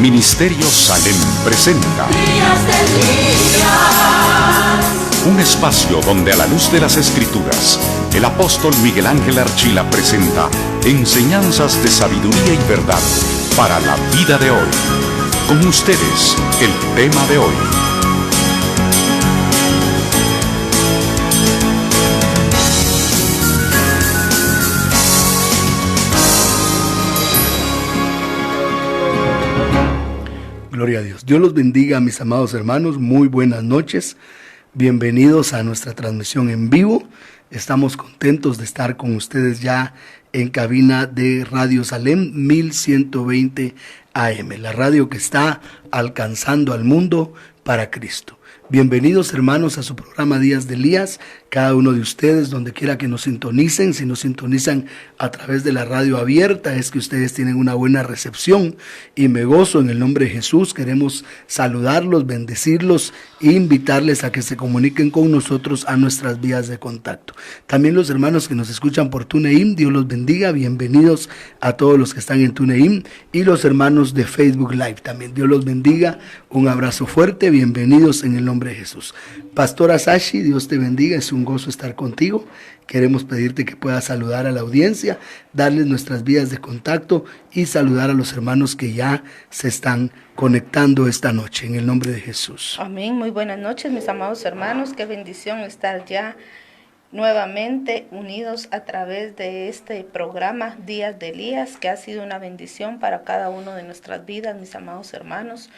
Ministerio Salem presenta Días de Elías. Un espacio donde a la luz de las Escrituras, el apóstol Miguel Ángel Archila presenta enseñanzas de sabiduría y verdad para la vida de hoy. Con ustedes, el tema de hoy. Gloria a Dios. Dios los bendiga, mis amados hermanos. Muy buenas noches. Bienvenidos a nuestra transmisión en vivo. Estamos contentos de estar con ustedes ya en cabina de Radio Salem 1120 AM, la radio que está alcanzando al mundo para Cristo. Bienvenidos, hermanos, a su programa Días de Elías. Cada uno de ustedes, donde quiera que nos sintonicen, si nos sintonizan a través de la radio abierta, es que ustedes tienen una buena recepción y me gozo en el nombre de Jesús. Queremos saludarlos, bendecirlos e invitarles a que se comuniquen con nosotros a nuestras vías de contacto. También los hermanos que nos escuchan por TuneIn, Dios los bendiga. Bienvenidos a todos los que están en TuneIn y los hermanos de Facebook Live también. Dios los bendiga. Un abrazo fuerte. Bienvenidos en el nombre de Jesús. Pastora Sashi, Dios te bendiga. Es un gozo estar contigo. Queremos pedirte que puedas saludar a la audiencia, darles nuestras vías de contacto y saludar a los hermanos que ya se están conectando esta noche, en el nombre de Jesús. Amén. Muy buenas noches, mis amados hermanos. Qué bendición estar ya nuevamente unidos a través de este programa Días de Elías, que ha sido una bendición para cada uno de nuestras vidas, mis amados hermanos.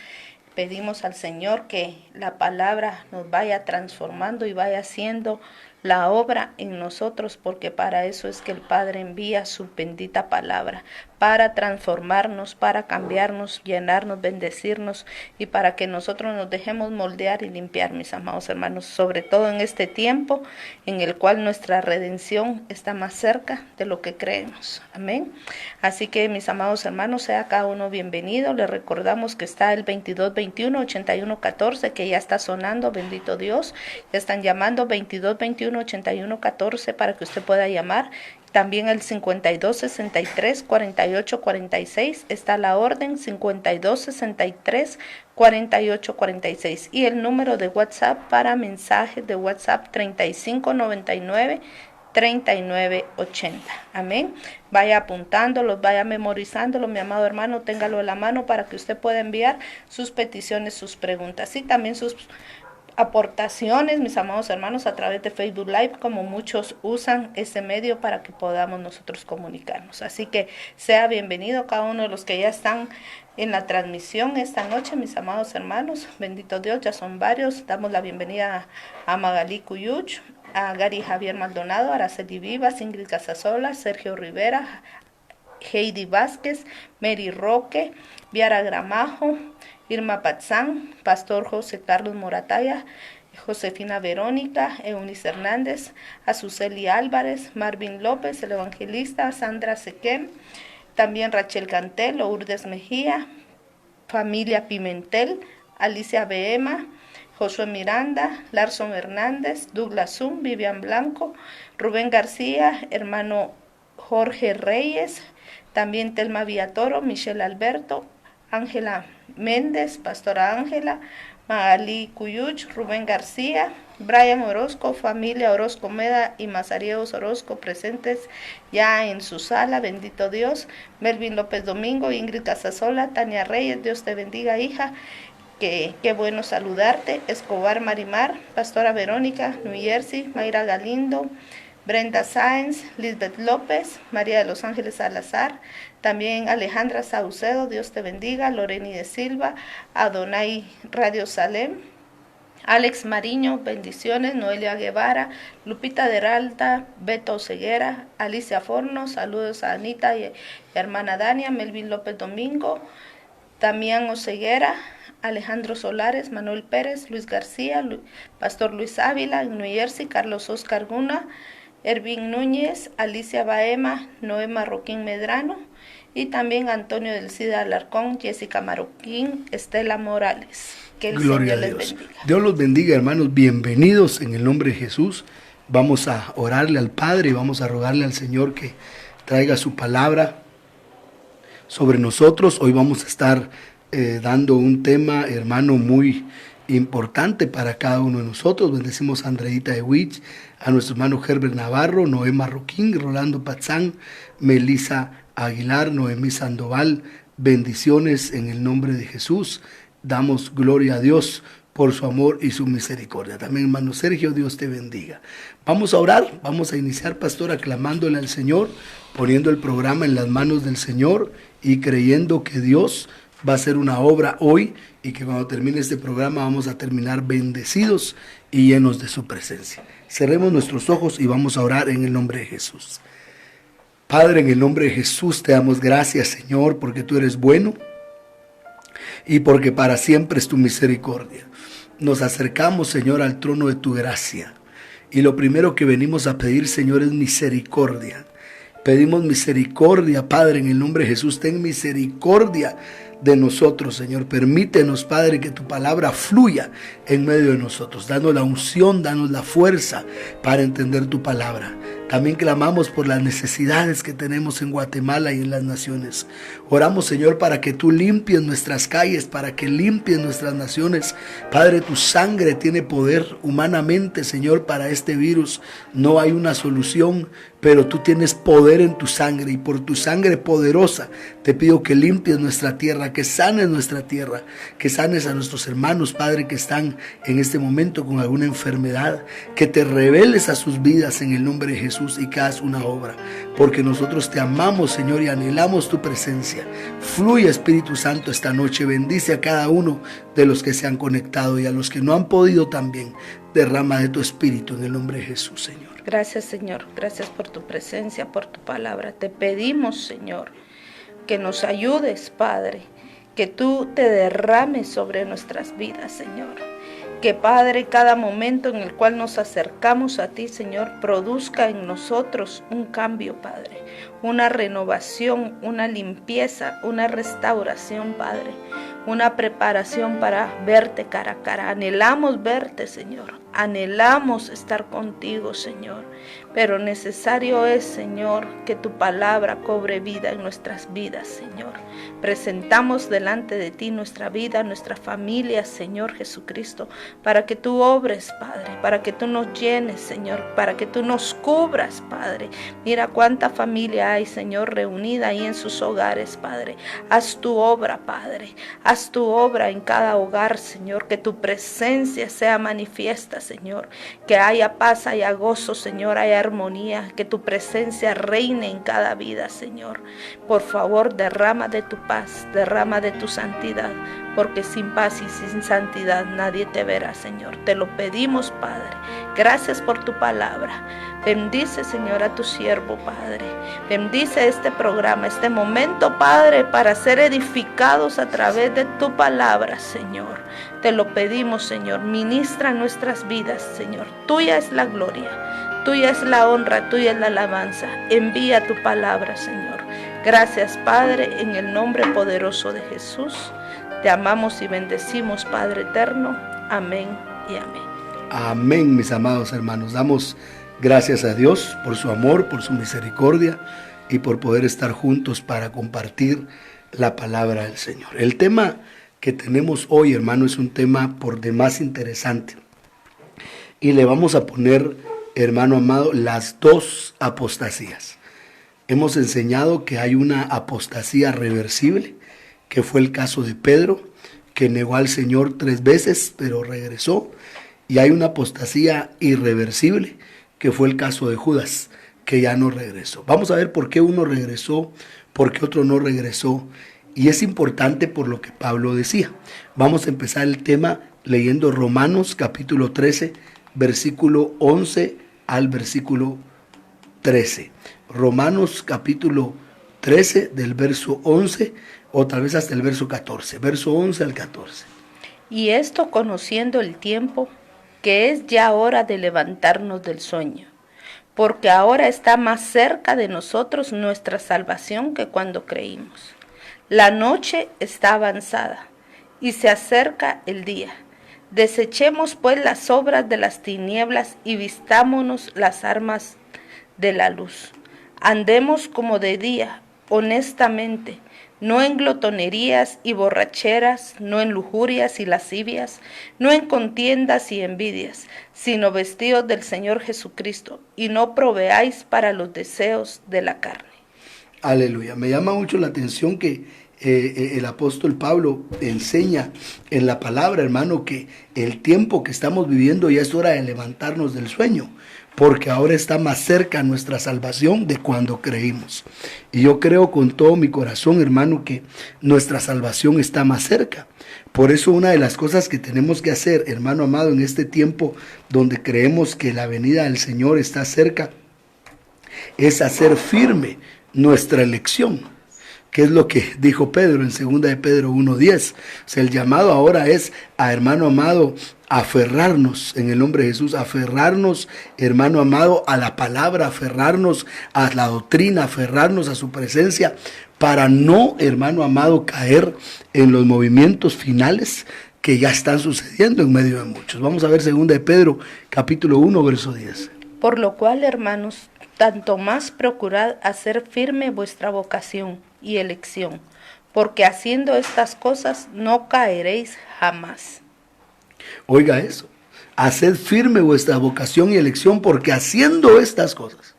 Pedimos al Señor que la palabra nos vaya transformando y vaya haciendo la obra en nosotros, porque para eso es que el Padre envía su bendita palabra, para transformarnos, para cambiarnos, llenarnos, bendecirnos y para que nosotros nos dejemos moldear y limpiar, mis amados hermanos, sobre todo en este tiempo en el cual nuestra redención está más cerca de lo que creemos. Amén. Así que, mis amados hermanos, sea cada uno bienvenido. Les recordamos que está el 2221-8114, que ya está sonando, bendito Dios. Ya están llamando 2221-8114 para que usted pueda llamar. También el 5263-4846 está la orden 5263-4846 y el número de WhatsApp para mensajes de WhatsApp 3599-3980. Amén. Vaya apuntándolos, vaya memorizándolo, mi amado hermano, téngalo en la mano para que usted pueda enviar sus peticiones, sus preguntas y también sus aportaciones, mis amados hermanos, a través de Facebook Live, como muchos usan ese medio para que podamos nosotros comunicarnos. Así que sea bienvenido cada uno de los que ya están en la transmisión esta noche, mis amados hermanos. Bendito Dios, ya son varios. Damos la bienvenida a Magalí Cuyuch, a Gary Javier Maldonado, Araceli Vivas, Ingrid Casasola, Sergio Rivera, Heidi Vázquez, Mary Roque, Viara Gramajo, Irma Patzán, Pastor José Carlos Morataya, Josefina Verónica, Eunice Hernández, Azuceli Álvarez, Marvin López, el evangelista, Sandra Sequem, también Rachel Cantel, Lourdes Mejía, familia Pimentel, Alicia Beema, Josué Miranda, Larson Hernández, Douglas Zum, Vivian Blanco, Rubén García, hermano Jorge Reyes, también Telma Villatoro, Michelle Alberto, Ángela Méndez, Pastora Ángela, Magalí Cuyuch, Rubén García, Brian Orozco, familia Orozco Meda y Mazariegos Orozco presentes ya en su sala, bendito Dios, Melvin López Domingo, Ingrid Casasola, Tania Reyes, Dios te bendiga, hija, qué bueno saludarte, Escobar Marimar, Pastora Verónica, New Jersey, Mayra Galindo, Brenda Sáenz, Lisbeth López, María de los Ángeles Salazar, también Alejandra Saucedo, Dios te bendiga, Loreni de Silva, Adonai Radio Salem, Alex Mariño, bendiciones, Noelia Guevara, Lupita de Ralta, Beto Ceguera, Alicia Forno, saludos a Anita y hermana Dania, Melvin López Domingo, Damián Oceguera, Alejandro Solares, Manuel Pérez, Luis García, Pastor Luis Ávila, en New Jersey, Carlos Oscar Guna, Ervin Núñez, Alicia Baema, Noé Marroquín Medrano y también Antonio del Cida Alarcón, Jessica Marroquín, Estela Morales. Que el Gloria Señor a Dios. les bendiga. Dios los bendiga, hermanos. Bienvenidos en el nombre de Jesús. Vamos a orarle al Padre y vamos a rogarle al Señor que traiga su palabra sobre nosotros. Hoy vamos a estar dando un tema, hermano, muy importante para cada uno de nosotros. Bendecimos a Andreita Ewich, a nuestro hermano Herbert Navarro, Noé Marroquín, Rolando Patzán, Melissa Aguilar, Noemí Sandoval. Bendiciones en el nombre de Jesús. Damos gloria a Dios por su amor y su misericordia. También, hermano Sergio, Dios te bendiga. Vamos a orar, vamos a iniciar, pastor, aclamándole al Señor, poniendo el programa en las manos del Señor y creyendo que Dios va a hacer una obra hoy y que cuando termine este programa vamos a terminar bendecidos y llenos de su presencia. Cerremos nuestros ojos y vamos a orar en el nombre de Jesús. Padre, en el nombre de Jesús te damos gracias, Señor, porque tú eres bueno y porque para siempre es tu misericordia. Nos acercamos, Señor, al trono de tu gracia. Y lo primero que venimos a pedir, Señor, es misericordia. Pedimos misericordia, Padre, en el nombre de Jesús. Ten misericordia de nosotros, Señor. Permítenos, Padre, que tu palabra fluya en medio de nosotros. Danos la unción, danos la fuerza para entender tu palabra. También clamamos por las necesidades que tenemos en Guatemala y en las naciones. Oramos, Señor, para que tú limpies nuestras calles, para que limpies nuestras naciones. Padre, tu sangre tiene poder humanamente, Señor, para este virus. No hay una solución, pero tú tienes poder en tu sangre, y por tu sangre poderosa te pido que limpies nuestra tierra, que sanes nuestra tierra, que sanes a nuestros hermanos, Padre, que están en este momento con alguna enfermedad, que te reveles a sus vidas en el nombre de Jesús y que hagas una obra, porque nosotros te amamos, Señor, y anhelamos tu presencia. Fluye, Espíritu Santo, esta noche. Bendice a cada uno de los que se han conectado y a los que no han podido también. Derrama de tu Espíritu en el nombre de Jesús, Señor. Gracias, Señor. Gracias por tu presencia, por tu palabra. Te pedimos, Señor, que nos ayudes, Padre, que tú te derrames sobre nuestras vidas, Señor. Que, Padre, cada momento en el cual nos acercamos a ti, Señor, produzca en nosotros un cambio, Padre, una renovación, una limpieza, una restauración, Padre, una preparación para verte cara a cara. Anhelamos verte, Señor, anhelamos estar contigo, Señor, pero necesario es, Señor, que tu palabra cobre vida en nuestras vidas, Señor. Presentamos delante de ti nuestra vida, nuestra familia, Señor Jesucristo, para que tú obres, Padre, para que tú nos llenes, Señor, para que tú nos cubras, Padre. Mira cuánta familia hay, Señor, reunida ahí en sus hogares, Padre. Haz tu obra, Padre. Haz tu obra en cada hogar, Señor. Que tu presencia sea manifiesta, Señor. Que haya paz, haya gozo, Señor, haya armonía. Que tu presencia reine en cada vida, Señor. Por favor, derrama de tu paz, derrama de tu santidad, porque sin paz y sin santidad nadie te verá, Señor. Te lo pedimos, Padre. Gracias por tu palabra. Bendice, Señor, a tu siervo, Padre. Bendice este programa, este momento, Padre, para ser edificados a través de tu palabra, Señor. Te lo pedimos, Señor. Ministra nuestras vidas, Señor. Tuya es la gloria, tuya es la honra, tuya es la alabanza. Envía tu palabra, Señor. Gracias, Padre, en el nombre poderoso de Jesús. Te amamos y bendecimos, Padre eterno. Amén y amén. Amén, mis amados hermanos. Damos gracias a Dios por su amor, por su misericordia y por poder estar juntos para compartir la palabra del Señor. El tema que tenemos hoy, hermano, es un tema por demás interesante. Y le vamos a poner, hermano amado, las dos apostasías. Hemos enseñado que hay una apostasía reversible, que fue el caso de Pedro, que negó al Señor 3 veces, pero regresó. Y hay una apostasía irreversible, que fue el caso de Judas, que ya no regresó. Vamos a ver por qué uno regresó, por qué otro no regresó. Y es importante por lo que Pablo decía. Vamos a empezar el tema leyendo Romanos capítulo 13, versículo 11 al versículo 13. Romanos capítulo 13 del verso 11 o tal vez hasta el verso 14. Verso 11 al 14. Y esto conociendo el tiempo, que es ya hora de levantarnos del sueño, porque ahora está más cerca de nosotros nuestra salvación que cuando creímos. La noche está avanzada y se acerca el día. Desechemos pues las obras de las tinieblas y vistámonos las armas de la luz. Andemos como de día, honestamente, no en glotonerías y borracheras, no en lujurias y lascivias, no en contiendas y envidias, sino vestidos del Señor Jesucristo, y no proveáis para los deseos de la carne. Aleluya. Me llama mucho la atención que el apóstol Pablo enseña en la palabra, hermano, que el tiempo que estamos viviendo ya es hora de levantarnos del sueño, porque ahora está más cerca nuestra salvación de cuando creímos. Y yo creo con todo mi corazón, hermano, que nuestra salvación está más cerca. Por eso una de las cosas que tenemos que hacer, hermano amado, en este tiempo donde creemos que la venida del Señor está cerca, es hacer firme nuestra elección, que es lo que dijo Pedro en 2 de Pedro 1:10. O sea, el llamado ahora es a, hermano amado, aferrarnos en el nombre de Jesús, aferrarnos, hermano amado, a la palabra, aferrarnos a la doctrina, aferrarnos a su presencia, para no, hermano amado, caer en los movimientos finales que ya están sucediendo en medio de muchos. Vamos a ver 2 de Pedro, capítulo 1, verso 10. Por lo cual, hermanos, tanto más procurad hacer firme vuestra vocación y elección, porque haciendo estas cosas no caeréis jamás. Oiga eso, haced firme vuestra vocación y elección, porque haciendo estas cosas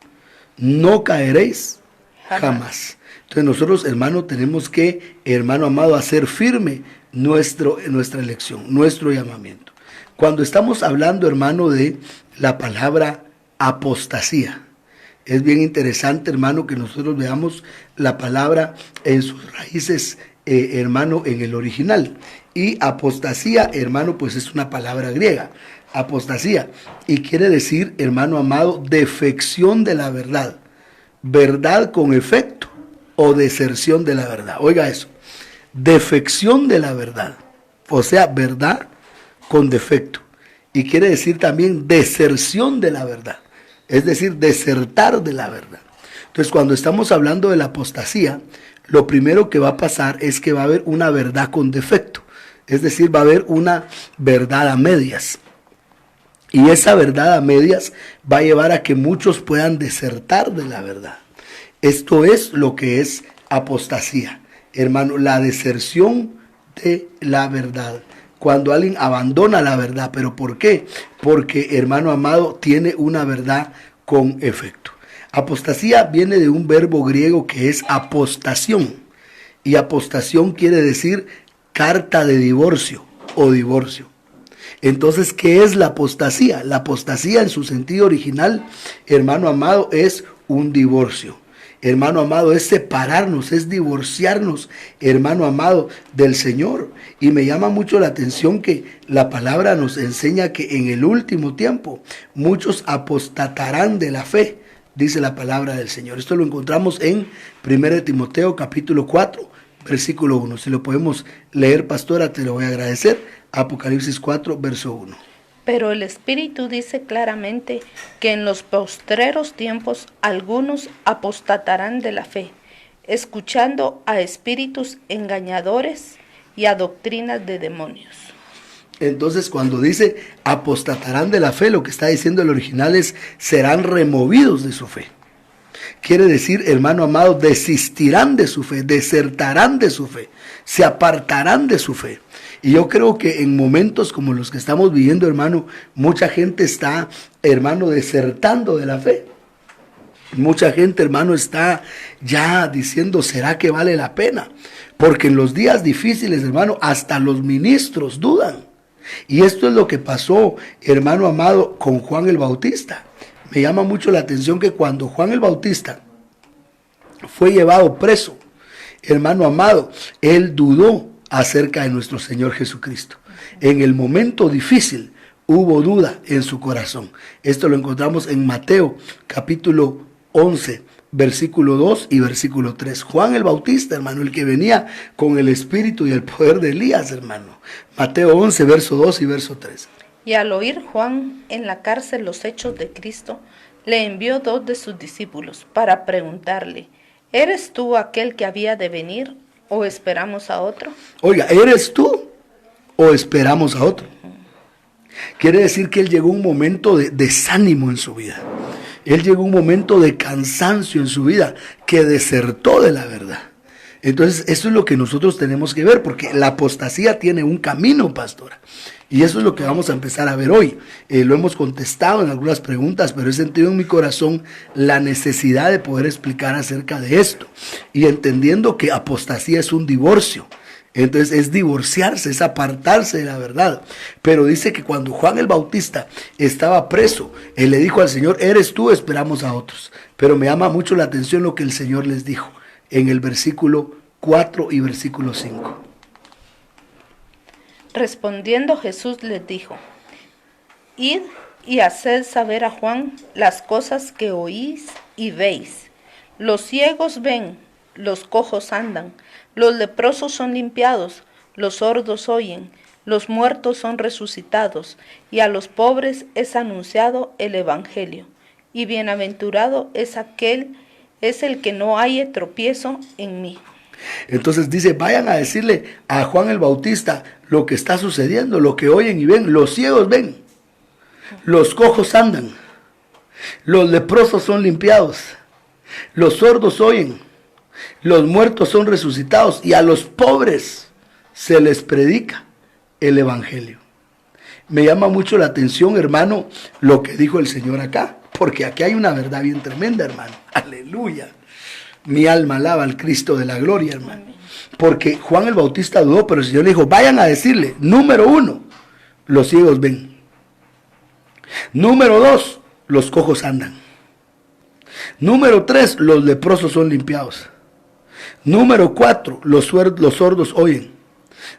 no caeréis jamás. Entonces nosotros, hermano, tenemos que, hermano amado, hacer firme nuestra elección, nuestro llamamiento. Cuando estamos hablando, hermano, de la palabra apostasía, es bien interesante, hermano, que nosotros veamos la palabra en sus raíces, hermano, en el original. Y apostasía, hermano, pues es una palabra griega, apostasía, y quiere decir, hermano amado, defección de la verdad, verdad con efecto o deserción de la verdad. Oiga eso, defección de la verdad, o sea, verdad con defecto, y quiere decir también deserción de la verdad, es decir, desertar de la verdad. Entonces, cuando estamos hablando de la apostasía, lo primero que va a pasar es que va a haber una verdad con defecto. Es decir, va a haber una verdad a medias. Y esa verdad a medias va a llevar a que muchos puedan desertar de la verdad. Esto es lo que es apostasía, hermano, la deserción de la verdad. Cuando alguien abandona la verdad, ¿pero por qué? Porque, hermano amado, tiene una verdad con efecto. Apostasía viene de un verbo griego que es apostación. Y apostación quiere decir carta de divorcio o divorcio. Entonces, ¿qué es la apostasía? La apostasía en su sentido original, hermano amado, es un divorcio. Hermano amado, es separarnos, es divorciarnos, hermano amado, del Señor. Y me llama mucho la atención que la palabra nos enseña que en el último tiempo muchos apostatarán de la fe, dice la palabra del Señor. Esto lo encontramos en 1 Timoteo capítulo 4, versículo 1. Si lo podemos leer, pastora, te lo voy a agradecer. Apocalipsis 4, verso 1. Pero el Espíritu dice claramente que en los postreros tiempos algunos apostatarán de la fe, escuchando a espíritus engañadores y a doctrinas de demonios. Entonces, cuando dice apostatarán de la fe, lo que está diciendo el original es serán removidos de su fe. Quiere decir, hermano amado, desistirán de su fe, desertarán de su fe, se apartarán de su fe. Y yo creo que en momentos como los que estamos viviendo, hermano, mucha gente está, hermano, desertando de la fe. Mucha gente, hermano, está ya diciendo, ¿será que vale la pena? Porque en los días difíciles, hermano, hasta los ministros dudan. Y esto es lo que pasó, hermano amado, con Juan el Bautista. Me llama mucho la atención que cuando Juan el Bautista fue llevado preso, hermano amado, él dudó acerca de nuestro Señor Jesucristo. En el momento difícil hubo duda en su corazón. Esto lo encontramos en Mateo capítulo 11, versículo 2 y versículo 3. Juan el Bautista, hermano, el que venía con el espíritu y el poder de Elías, hermano. Mateo 11, verso 2 y verso 3. Y al oír Juan en la cárcel los hechos de Cristo, le envió 2 de sus discípulos para preguntarle, ¿eres tú aquel que había de venir o esperamos a otro? Oiga, ¿eres tú o esperamos a otro? Quiere decir que él llegó a un momento de desánimo en su vida. Él llegó a un momento de cansancio en su vida, que desertó de la verdad. Entonces, eso es lo que nosotros tenemos que ver, porque la apostasía tiene un camino, pastora. Y eso es lo que vamos a empezar a ver hoy. Lo hemos contestado en algunas preguntas, pero he sentido en mi corazón la necesidad de poder explicar acerca de esto. Y entendiendo que apostasía es un divorcio. Entonces es divorciarse, es apartarse de la verdad. Pero dice que cuando Juan el Bautista estaba preso, él le dijo al Señor, eres tú, esperamos a otros. Pero me llama mucho la atención lo que el Señor les dijo en el versículo 4 y versículo 5. Respondiendo Jesús les dijo, id y haced saber a Juan las cosas que oís y veis. Los ciegos ven, los cojos andan, los leprosos son limpiados, los sordos oyen, los muertos son resucitados, y a los pobres es anunciado el evangelio. Y bienaventurado es el que no haya tropiezo en mí. Entonces dice, vayan a decirle a Juan el Bautista lo que está sucediendo, lo que oyen y ven. Los ciegos ven, los cojos andan, los leprosos son limpiados, los sordos oyen, los muertos son resucitados y a los pobres se les predica el evangelio. Me llama mucho la atención, hermano, lo que dijo el Señor acá, porque aquí hay una verdad bien tremenda, hermano. Aleluya. Mi alma alaba al Cristo de la gloria, hermano. Porque Juan el Bautista dudó, pero el Señor le dijo, vayan a decirle, número 1, los ciegos ven. Número 2, los cojos andan. Número 3, los leprosos son limpiados. Número 4, los sordos oyen.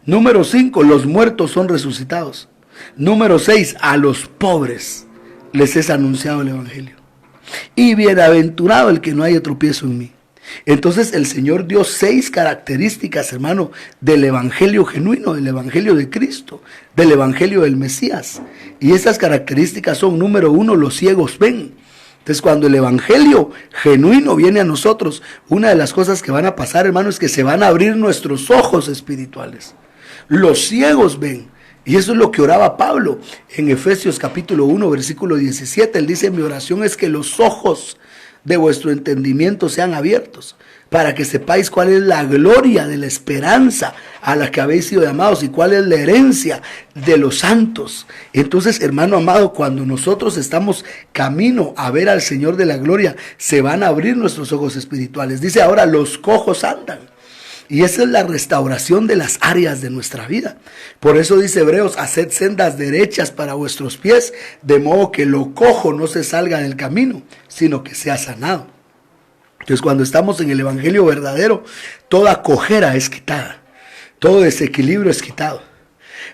Número 5, los muertos son resucitados. Número 6, a los pobres les es anunciado el evangelio. Y bienaventurado el que no haya tropiezo en mí. Entonces el Señor dio 6 características, hermano, del evangelio genuino, del evangelio de Cristo, del evangelio del Mesías. Y esas características son, número 1, los ciegos ven. Entonces cuando el evangelio genuino viene a nosotros, una de las cosas que van a pasar, hermano, es que se van a abrir nuestros ojos espirituales. Los ciegos ven. Y eso es lo que oraba Pablo en Efesios capítulo 1, versículo 17. Él dice, mi oración es que los ojos de vuestro entendimiento sean abiertos, para que sepáis cuál es la gloria de la esperanza a la que habéis sido llamados y cuál es la herencia de los santos. Entonces, hermano amado, cuando nosotros estamos camino a ver al Señor de la gloria, se van a abrir nuestros ojos espirituales. Dice ahora, los cojos andan. Y esa es la restauración de las áreas de nuestra vida. Por eso dice Hebreos, haced sendas derechas para vuestros pies, de modo que lo cojo no se salga del camino, sino que sea sanado. Entonces cuando estamos en el evangelio verdadero, toda cojera es quitada, todo desequilibrio es quitado.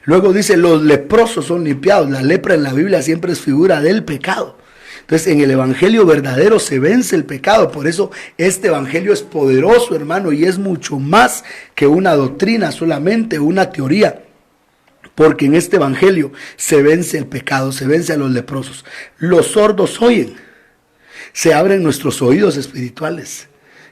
Luego dice, los leprosos son limpiados. La lepra en la Biblia siempre es figura del pecado. Entonces en el evangelio verdadero se vence el pecado. Por eso este evangelio es poderoso, hermano, y es mucho más que una doctrina solamente, una teoría. Porque en este evangelio se vence el pecado, se vence a los leprosos. Los sordos oyen, se abren nuestros oídos espirituales.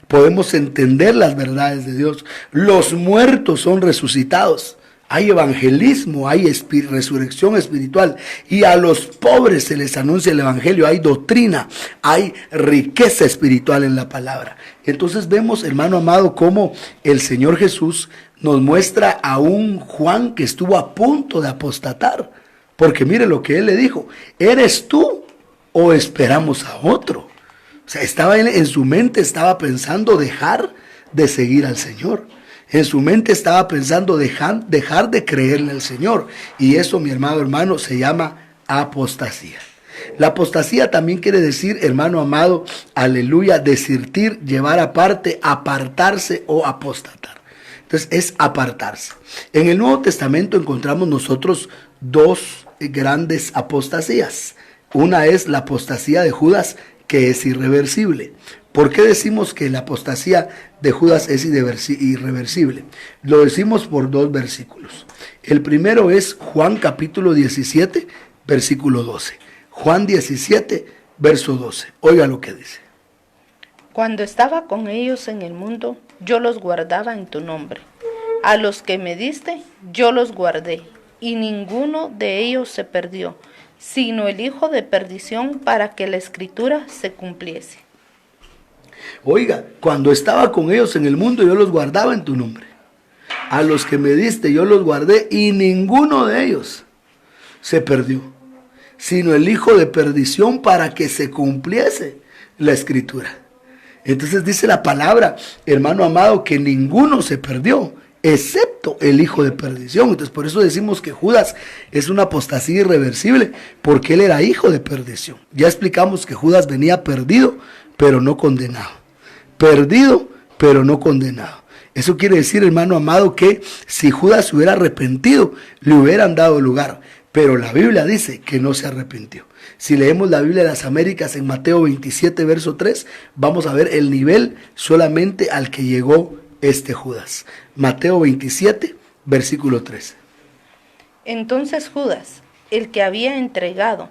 Podemos entender las verdades de Dios. Los muertos son resucitados. Hay evangelismo, hay resurrección espiritual, y a los pobres se les anuncia el evangelio, hay doctrina, hay riqueza espiritual en la palabra. Entonces vemos, hermano amado, cómo el Señor Jesús nos muestra a un Juan que estuvo a punto de apostatar, porque mire lo que él le dijo, ¿eres tú o esperamos a otro? O sea, estaba en su mente, estaba pensando dejar de seguir al Señor. En su mente estaba pensando dejar de creerle al Señor. Y eso, mi hermano, se llama apostasía. La apostasía también quiere decir, hermano amado, aleluya, desistir, llevar aparte, apartarse o apostatar. Entonces es apartarse. En el Nuevo Testamento encontramos nosotros 2 grandes apostasías. Una es la apostasía de Judas, que es irreversible. ¿Por qué decimos que la apostasía de Judas es irreversible? Lo decimos por 2 versículos. El primero es Juan capítulo 17, versículo 12. Juan 17, verso 12. Oiga lo que dice. Cuando estaba con ellos en el mundo, yo los guardaba en tu nombre. A los que me diste, yo los guardé, y ninguno de ellos se perdió, sino el hijo de perdición, para que la escritura se cumpliese. Oiga, cuando estaba con ellos en el mundo, yo los guardaba en tu nombre. A los que me diste, yo los guardé, y ninguno de ellos se perdió, sino el hijo de perdición, para que se cumpliese la escritura. Entonces dice la palabra, hermano amado, que ninguno se perdió, excepto el hijo de perdición. Entonces por eso decimos que Judas es una apostasía irreversible, porque él era hijo de perdición. Ya explicamos que Judas venía perdido, pero no condenado. Perdido, pero no condenado. Eso quiere decir, hermano amado, que si Judas se hubiera arrepentido, le hubieran dado lugar. Pero la Biblia dice que no se arrepintió. Si leemos la Biblia de las Américas en Mateo 27, verso 3, vamos a ver el nivel solamente al que llegó este Judas. Mateo 27, versículo 13. Entonces Judas, el que había entregado,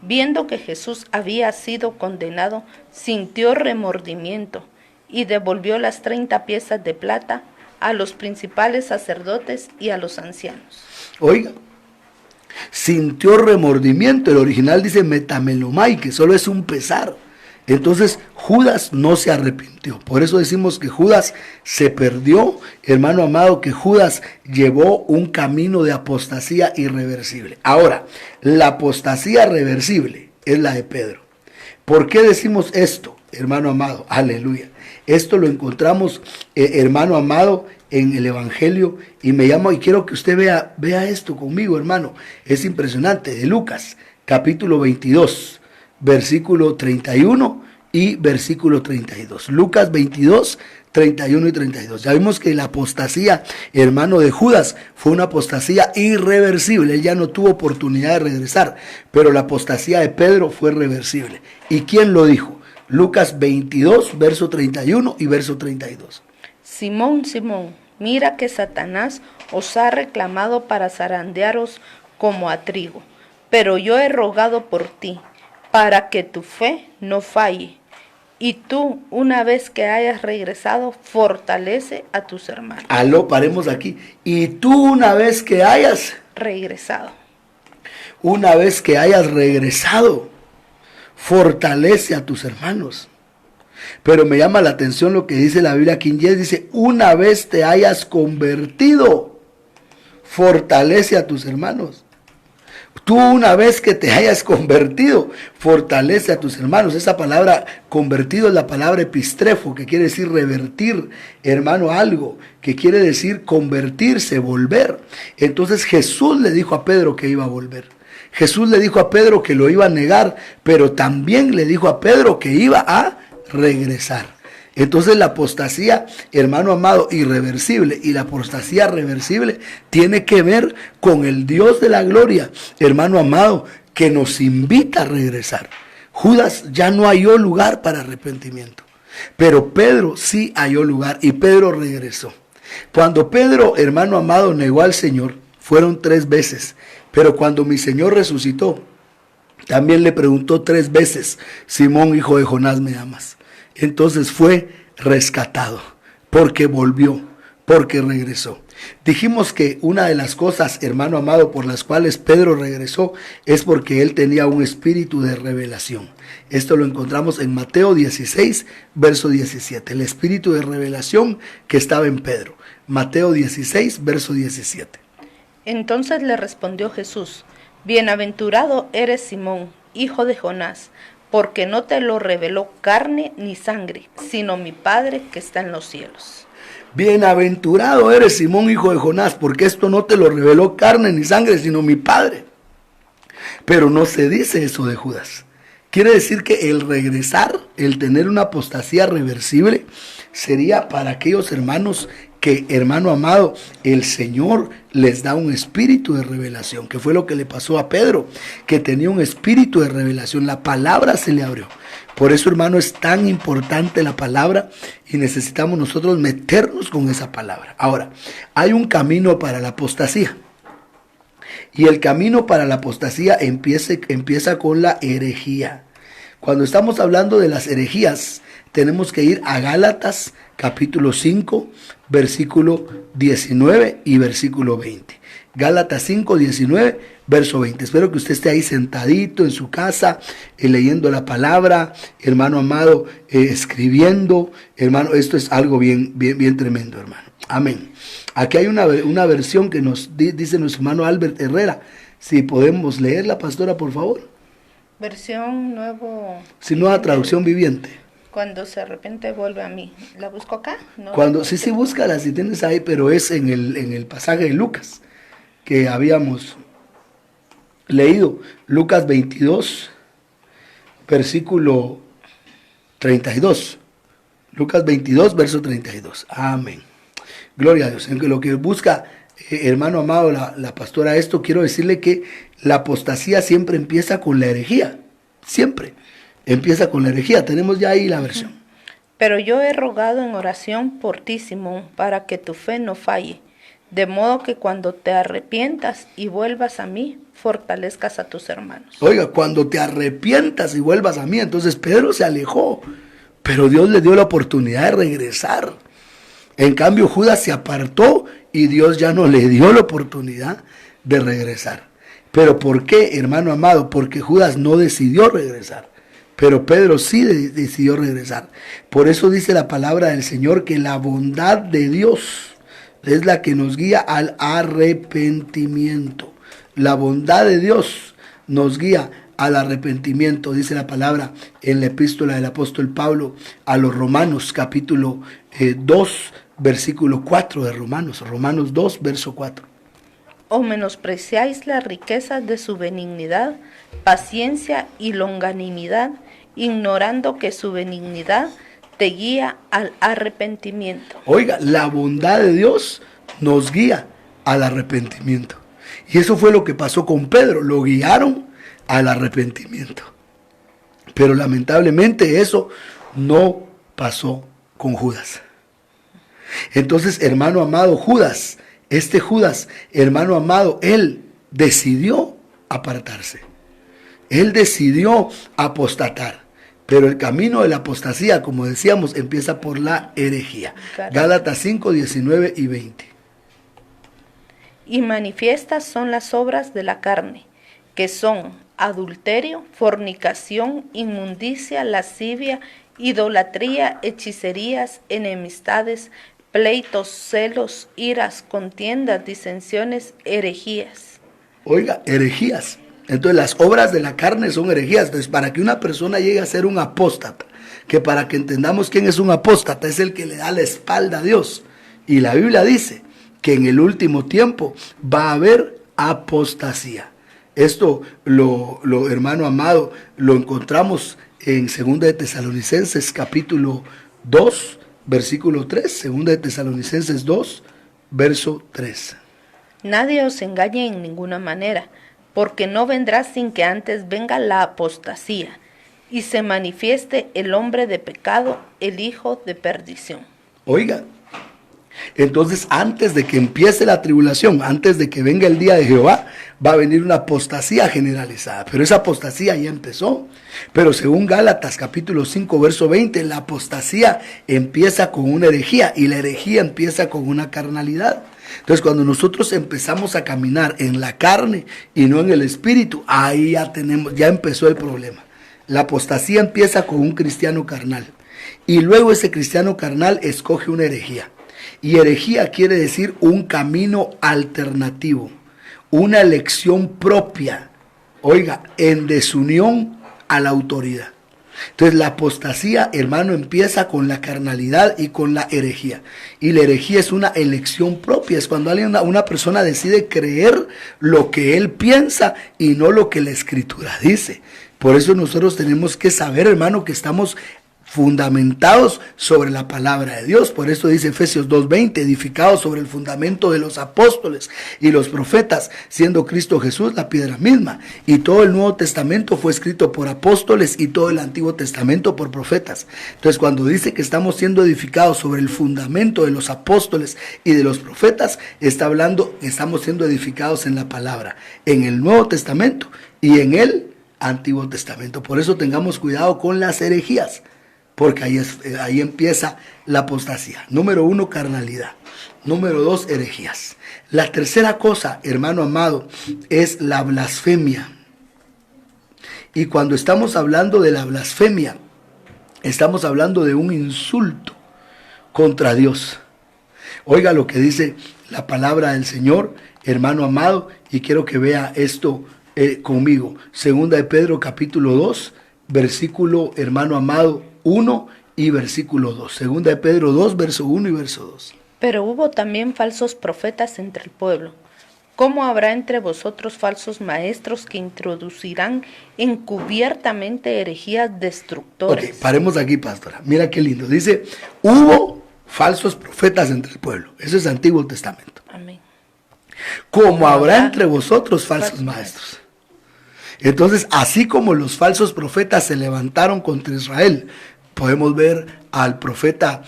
viendo que Jesús había sido condenado, sintió remordimiento y devolvió las 30 piezas de plata a los principales sacerdotes y a los ancianos. Oiga, sintió remordimiento. El original dice metamelomai, que solo es un pesar. Entonces Judas no se arrepintió. Por eso decimos que Judas se perdió, hermano amado, que Judas llevó un camino de apostasía irreversible. Ahora, la apostasía reversible es la de Pedro. ¿Por qué decimos esto, hermano amado? Aleluya. Esto lo encontramos, hermano amado, en el Evangelio, y quiero que usted vea esto conmigo, hermano. Es impresionante. De Lucas, capítulo 22, versículo 31 y versículo 32. Lucas 22, 31 y 32. Ya vimos que la apostasía, hermano, de Judas fue una apostasía irreversible. Él ya no tuvo oportunidad de regresar, pero la apostasía de Pedro fue reversible. ¿Y quién lo dijo? Lucas 22, verso 31 y verso 32. Simón, Simón, mira que Satanás os ha reclamado para zarandearos como a trigo, pero yo he rogado por ti, para que tu fe no falle. Y tú, una vez que hayas regresado, fortalece a tus hermanos. Aló, paremos aquí. Y tú, una vez que hayas regresado, fortalece a tus hermanos. Pero me llama la atención lo que dice la Biblia King James. Dice, una vez te hayas convertido, fortalece a tus hermanos. Tú, una vez que te hayas convertido, fortalece a tus hermanos. Esa palabra convertido es la palabra epistrefo, que quiere decir revertir, hermano, algo, que quiere decir convertirse, volver. Entonces Jesús le dijo a Pedro que iba a volver. Jesús le dijo a Pedro que lo iba a negar, pero también le dijo a Pedro que iba a regresar. Entonces la apostasía, hermano amado, irreversible, y la apostasía reversible tiene que ver con el Dios de la gloria, hermano amado, que nos invita a regresar. Judas ya no halló lugar para arrepentimiento, pero Pedro sí halló lugar, y Pedro regresó. Cuando Pedro, hermano amado, negó al Señor, fueron 3 veces, pero cuando mi Señor resucitó, también le preguntó 3 veces, Simón, hijo de Jonás, ¿me amas? Entonces fue rescatado, porque volvió, porque regresó. Dijimos que una de las cosas, hermano amado, por las cuales Pedro regresó, es porque él tenía un espíritu de revelación. Esto lo encontramos en Mateo 16, verso 17. El espíritu de revelación que estaba en Pedro. Mateo 16, verso 17. Entonces le respondió Jesús, bienaventurado eres Simón, hijo de Jonás, porque no te lo reveló carne ni sangre, sino mi Padre que está en los cielos. Bienaventurado eres Simón, hijo de Jonás, porque esto no te lo reveló carne ni sangre, sino mi Padre. Pero no se dice eso de Judas. Quiere decir que el regresar, el tener una apostasía reversible, sería para aquellos hermanos que, hermano amado, el Señor les da un espíritu de revelación, que fue lo que le pasó a Pedro, que tenía un espíritu de revelación. La palabra se le abrió. Por eso, hermano, es tan importante la palabra y necesitamos nosotros meternos con esa palabra. Ahora, hay un camino para la apostasía. Y el camino para la apostasía empieza con la herejía. Cuando estamos hablando de las herejías, tenemos que ir a Gálatas capítulo 5, versículo 19 y versículo 20. Gálatas 5, 19, verso 20. Espero que usted esté ahí sentadito en su casa, leyendo la palabra, hermano amado, escribiendo. Hermano, esto es algo bien tremendo, hermano. Amén. Aquí hay una versión que nos dice nuestro hermano Albert Herrera. Si podemos leerla, pastora, por favor. Versión nuevo. Si nueva traducción viviente. Cuando se arrepiente vuelve a mí. ¿La busco acá? No. Sí, búscala si tienes ahí, pero es en el pasaje de Lucas que habíamos leído. Lucas 22, versículo 32. Lucas 22, verso 32. Amén. Gloria a Dios. En lo que busca, hermano amado, la pastora, esto quiero decirle que la apostasía siempre empieza con la herejía. Siempre empieza con la herejía. Tenemos ya ahí la versión. Pero yo he rogado en oración por ti, Simón, para que tu fe no falle, de modo que cuando te arrepientas y vuelvas a mí, fortalezcas a tus hermanos. Oiga, cuando te arrepientas y vuelvas a mí, entonces Pedro se alejó, pero Dios le dio la oportunidad de regresar. En cambio, Judas se apartó y Dios ya no le dio la oportunidad de regresar. ¿Pero por qué, hermano amado? Porque Judas no decidió regresar, pero Pedro sí decidió regresar. Por eso dice la palabra del Señor que la bondad de Dios es la que nos guía al arrepentimiento. La bondad de Dios nos guía al arrepentimiento, dice la palabra en la epístola del apóstol Pablo a los Romanos, capítulo 2, versículo 4 de Romanos 2, verso 4. ¿O menospreciáis las riquezas de su benignidad, paciencia y longanimidad, ignorando que su benignidad te guía al arrepentimiento? Oiga, la bondad de Dios nos guía al arrepentimiento. Y eso fue lo que pasó con Pedro, lo guiaron al arrepentimiento. Pero lamentablemente eso no pasó con Judas. Entonces, hermano amado, Judas, hermano amado, él decidió apartarse. Él decidió apostatar. Pero el camino de la apostasía, como decíamos, empieza por la herejía. Gálatas 5, 19 y 20. Y manifiestas son las obras de la carne, que son adulterio, fornicación, inmundicia, lascivia, idolatría, hechicerías, enemistades, pleitos, celos, iras, contiendas, disensiones, herejías. Oiga, herejías. Entonces las obras de la carne son herejías. Entonces, para que una persona llegue a ser un apóstata, que para que entendamos quién es un apóstata, es el que le da la espalda a Dios. Y la Biblia dice que en el último tiempo va a haber apostasía. Esto, hermano amado, lo encontramos en 2 de Tesalonicenses capítulo 2, versículo 3. 2 de Tesalonicenses 2, verso 3. Nadie os engañe en ninguna manera, porque no vendrá sin que antes venga la apostasía y se manifieste el hombre de pecado, el hijo de perdición. Oiga, entonces antes de que empiece la tribulación, antes de que venga el día de Jehová, va a venir una apostasía generalizada. Pero esa apostasía ya empezó. Pero según Gálatas capítulo 5, verso 20, la apostasía empieza con una herejía y la herejía empieza con una carnalidad. Entonces, cuando nosotros empezamos a caminar en la carne y no en el espíritu, ahí ya empezó el problema. La apostasía empieza con un cristiano carnal y luego ese cristiano carnal escoge una herejía. Y herejía quiere decir un camino alternativo, una elección propia, oiga, en desunión a la autoridad. Entonces la apostasía, hermano, empieza con la carnalidad y con la herejía. Y la herejía es una elección propia, es cuando una persona decide creer lo que él piensa y no lo que la Escritura dice. Por eso nosotros tenemos que saber, hermano, que estamos fundamentados sobre la palabra de Dios. Por eso dice Efesios 2:20, edificados sobre el fundamento de los apóstoles y los profetas, siendo Cristo Jesús la piedra misma. Y todo el Nuevo Testamento fue escrito por apóstoles y todo el Antiguo Testamento por profetas. Entonces, cuando dice que estamos siendo edificados sobre el fundamento de los apóstoles y de los profetas, está hablando que estamos siendo edificados en la palabra, en el Nuevo Testamento y en el Antiguo Testamento. Por eso tengamos cuidado con las herejías. porque ahí empieza la apostasía. Número 1, carnalidad. Número 2, herejías. La tercera cosa, hermano amado, es la blasfemia. Y cuando estamos hablando de la blasfemia, estamos hablando de un insulto contra Dios. Oiga lo que dice la palabra del Señor, hermano amado, y quiero que vea esto conmigo. Segunda de Pedro capítulo 2, versículo, hermano amado, 1 y versículo 2. Segunda de Pedro 2, verso 1 y verso 2. Pero hubo también falsos profetas entre el pueblo. ¿Cómo habrá entre vosotros falsos maestros que introducirán encubiertamente herejías destructoras? Ok, paremos aquí, pastora. Mira qué lindo. Dice, hubo falsos profetas entre el pueblo. Eso es Antiguo Testamento. Amén. Como habrá entre vosotros falsos maestros. Entonces, así como los falsos profetas se levantaron contra Israel, podemos ver al profeta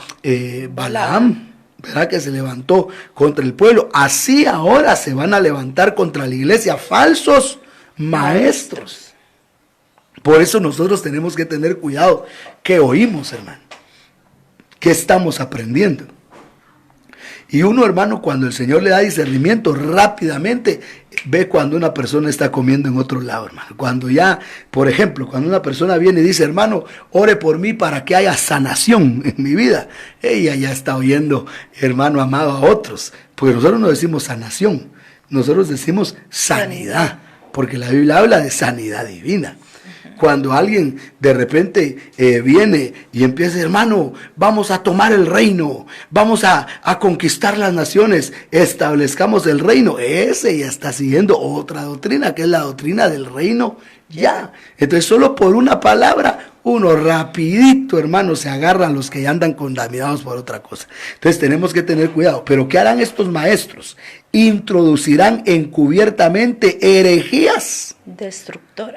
Balaam, ¿verdad? Que se levantó contra el pueblo. Así ahora se van a levantar contra la iglesia falsos maestros. Por eso nosotros tenemos que tener cuidado. ¿Qué oímos, hermano? ¿Qué estamos aprendiendo? Y uno, hermano, cuando el Señor le da discernimiento, rápidamente ve cuando una persona está comiendo en otro lado, hermano. Cuando ya, por ejemplo, cuando una persona viene y dice, hermano, ore por mí para que haya sanación en mi vida. Ella ya está oyendo, hermano amado, a otros. Porque nosotros no decimos sanación, nosotros decimos sanidad. Porque la Biblia habla de sanidad divina. Cuando alguien de repente viene y empieza, hermano, vamos a tomar el reino, vamos a conquistar las naciones, establezcamos el reino, ese ya está siguiendo otra doctrina, que es la doctrina del reino ya. Entonces solo por una palabra, uno rapidito, hermano, se agarran los que ya andan contaminados por otra cosa. Entonces tenemos que tener cuidado. Pero ¿qué harán estos maestros? Introducirán encubiertamente herejías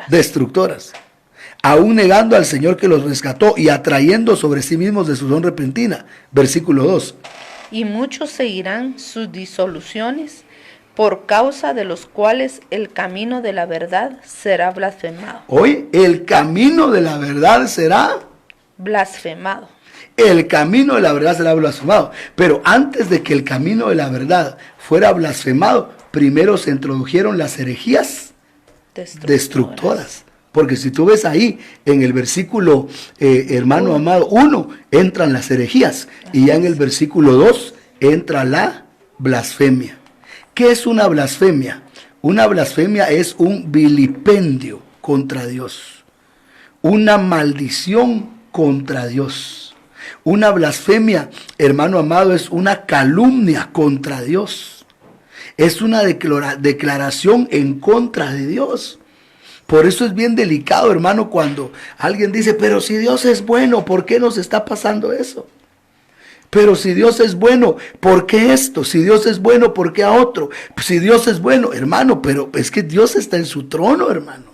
destructoras, aún negando al Señor que los rescató y atrayendo sobre sí mismos destrucción repentina. Versículo 2. Y muchos seguirán sus disoluciones, por causa de los cuales el camino de la verdad será blasfemado. Hoy el camino de la verdad será blasfemado. El camino de la verdad será blasfemado. Pero antes de que el camino de la verdad fuera blasfemado, primero se introdujeron las herejías destructoras. Porque si tú ves ahí, en el versículo, hermano amado, 1, entran las herejías. Y ya en el versículo 2, entra la blasfemia. ¿Qué es una blasfemia? Una blasfemia es un vilipendio contra Dios. Una maldición contra Dios. Una blasfemia, hermano amado, es una calumnia contra Dios. Es una declaración en contra de Dios. Por eso es bien delicado, hermano, cuando alguien dice, pero si Dios es bueno, ¿por qué nos está pasando eso? Pero si Dios es bueno, ¿por qué esto? Si Dios es bueno, ¿por qué a otro? Si Dios es bueno, hermano, pero es que Dios está en su trono, hermano.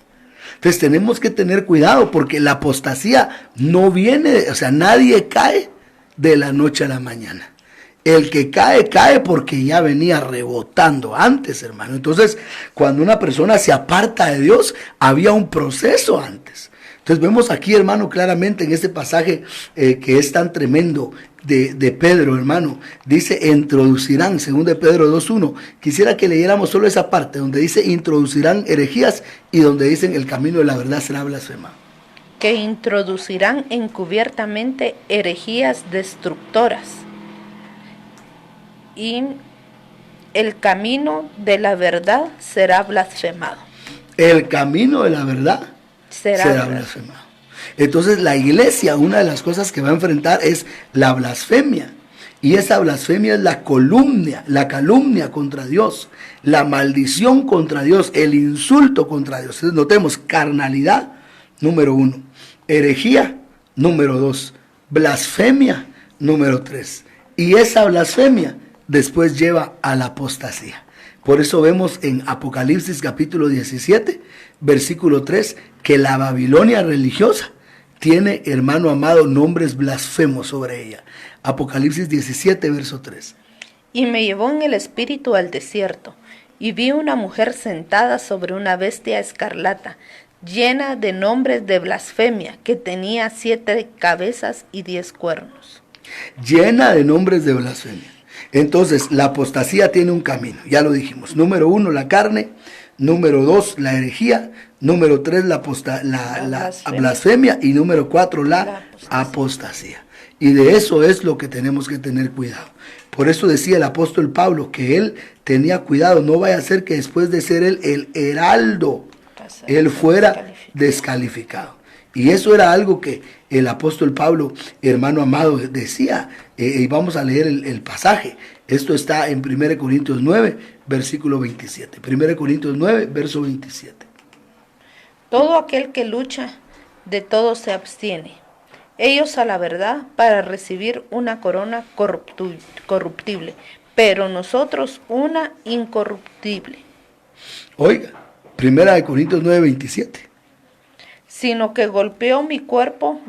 Entonces tenemos que tener cuidado porque la apostasía no viene, o sea, nadie cae de la noche a la mañana. El que cae, cae porque ya venía rebotando antes, hermano. Entonces, cuando una persona se aparta de Dios, había un proceso antes. Entonces vemos aquí, hermano, claramente en este pasaje que es tan tremendo de Pedro, hermano. Dice, introducirán, según de Pedro 2.1. Quisiera que leyéramos solo esa parte, donde dice, introducirán herejías, y donde dicen, el camino de la verdad será blasfemado. Que introducirán encubiertamente herejías destructoras. Y el camino de la verdad será blasfemado. El camino de la verdad será blasfemado. Entonces la iglesia, una de las cosas que va a enfrentar es la blasfemia. Y esa blasfemia es la calumnia contra Dios, la maldición contra Dios, el insulto contra Dios. Entonces notemos, carnalidad, número 1. Herejía, número 2. Blasfemia, número 3. Y esa blasfemia después lleva a la apostasía. Por eso vemos en Apocalipsis capítulo 17, versículo 3, que la Babilonia religiosa tiene, hermano amado, nombres blasfemos sobre ella. Apocalipsis 17, verso 3. Y me llevó en el espíritu al desierto, y vi una mujer sentada sobre una bestia escarlata, llena de nombres de blasfemia, que tenía 7 cabezas y 10 cuernos. Llena de nombres de blasfemia. Entonces, la apostasía tiene un camino, ya lo dijimos. Número 1, la carne. Número 2, la herejía. Número 3, la blasfemia. Y número 4, la apostasía. Y de eso es lo que tenemos que tener cuidado. Por eso decía el apóstol Pablo que él tenía cuidado, no vaya a ser que después de ser él el heraldo, él fuera descalificado. Y eso era algo que el apóstol Pablo, hermano amado, decía. Y vamos a leer el pasaje. Esto está en 1 Corintios 9, versículo 27. 1 Corintios 9, verso 27. Todo aquel que lucha, de todo se abstiene. Ellos a la verdad para recibir una corona corruptible, pero nosotros una incorruptible. Oiga, 1 Corintios 9, 27. Sino que golpeo mi cuerpo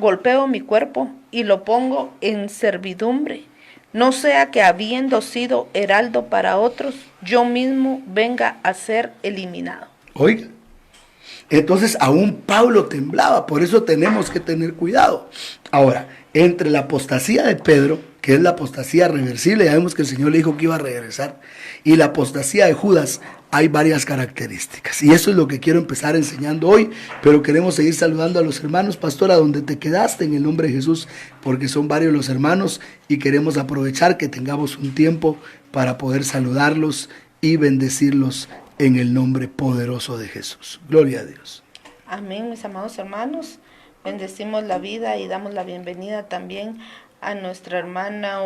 y lo pongo en servidumbre, no sea que habiendo sido heraldo para otros, yo mismo venga a ser eliminado. Oiga, entonces aún Pablo temblaba, por eso tenemos que tener cuidado. Ahora, entre la apostasía de Pedro, que es la apostasía reversible, ya vemos que el Señor le dijo que iba a regresar, y la apostasía de Judas, hay varias características. Y eso es lo que quiero empezar enseñando hoy, pero queremos seguir saludando a los hermanos. Pastora, donde te quedaste, en el nombre de Jesús, porque son varios los hermanos y queremos aprovechar que tengamos un tiempo para poder saludarlos y bendecirlos en el nombre poderoso de Jesús. Gloria a Dios. Amén, mis amados hermanos. Bendecimos la vida y damos la bienvenida también a nuestra hermana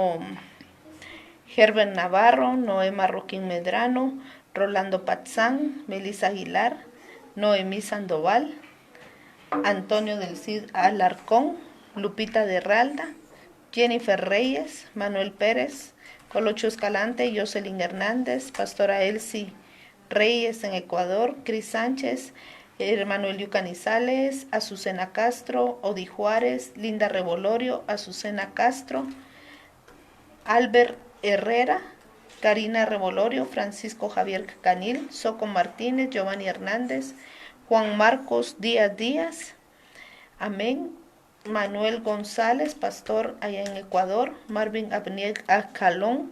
Herbert Navarro, Noé Marroquín Medrano, Rolando Patzán, Melissa Aguilar, Noemí Sandoval, Antonio del Cid Alarcón, Lupita de Ralda, Jennifer Reyes, Manuel Pérez, Colocho Escalante, Jocelyn Hernández, Pastora Elsie Reyes en Ecuador, Cris Sánchez, hermano Eliu Canizales, Azucena Castro, Odi Juárez, Linda Revolorio, Azucena Castro, Albert Herrera, Karina Revolorio, Francisco Javier Canil, Soco Martínez, Giovanni Hernández, Juan Marcos Díaz, amén, Manuel González, pastor allá en Ecuador, Marvin Abniel Acalón,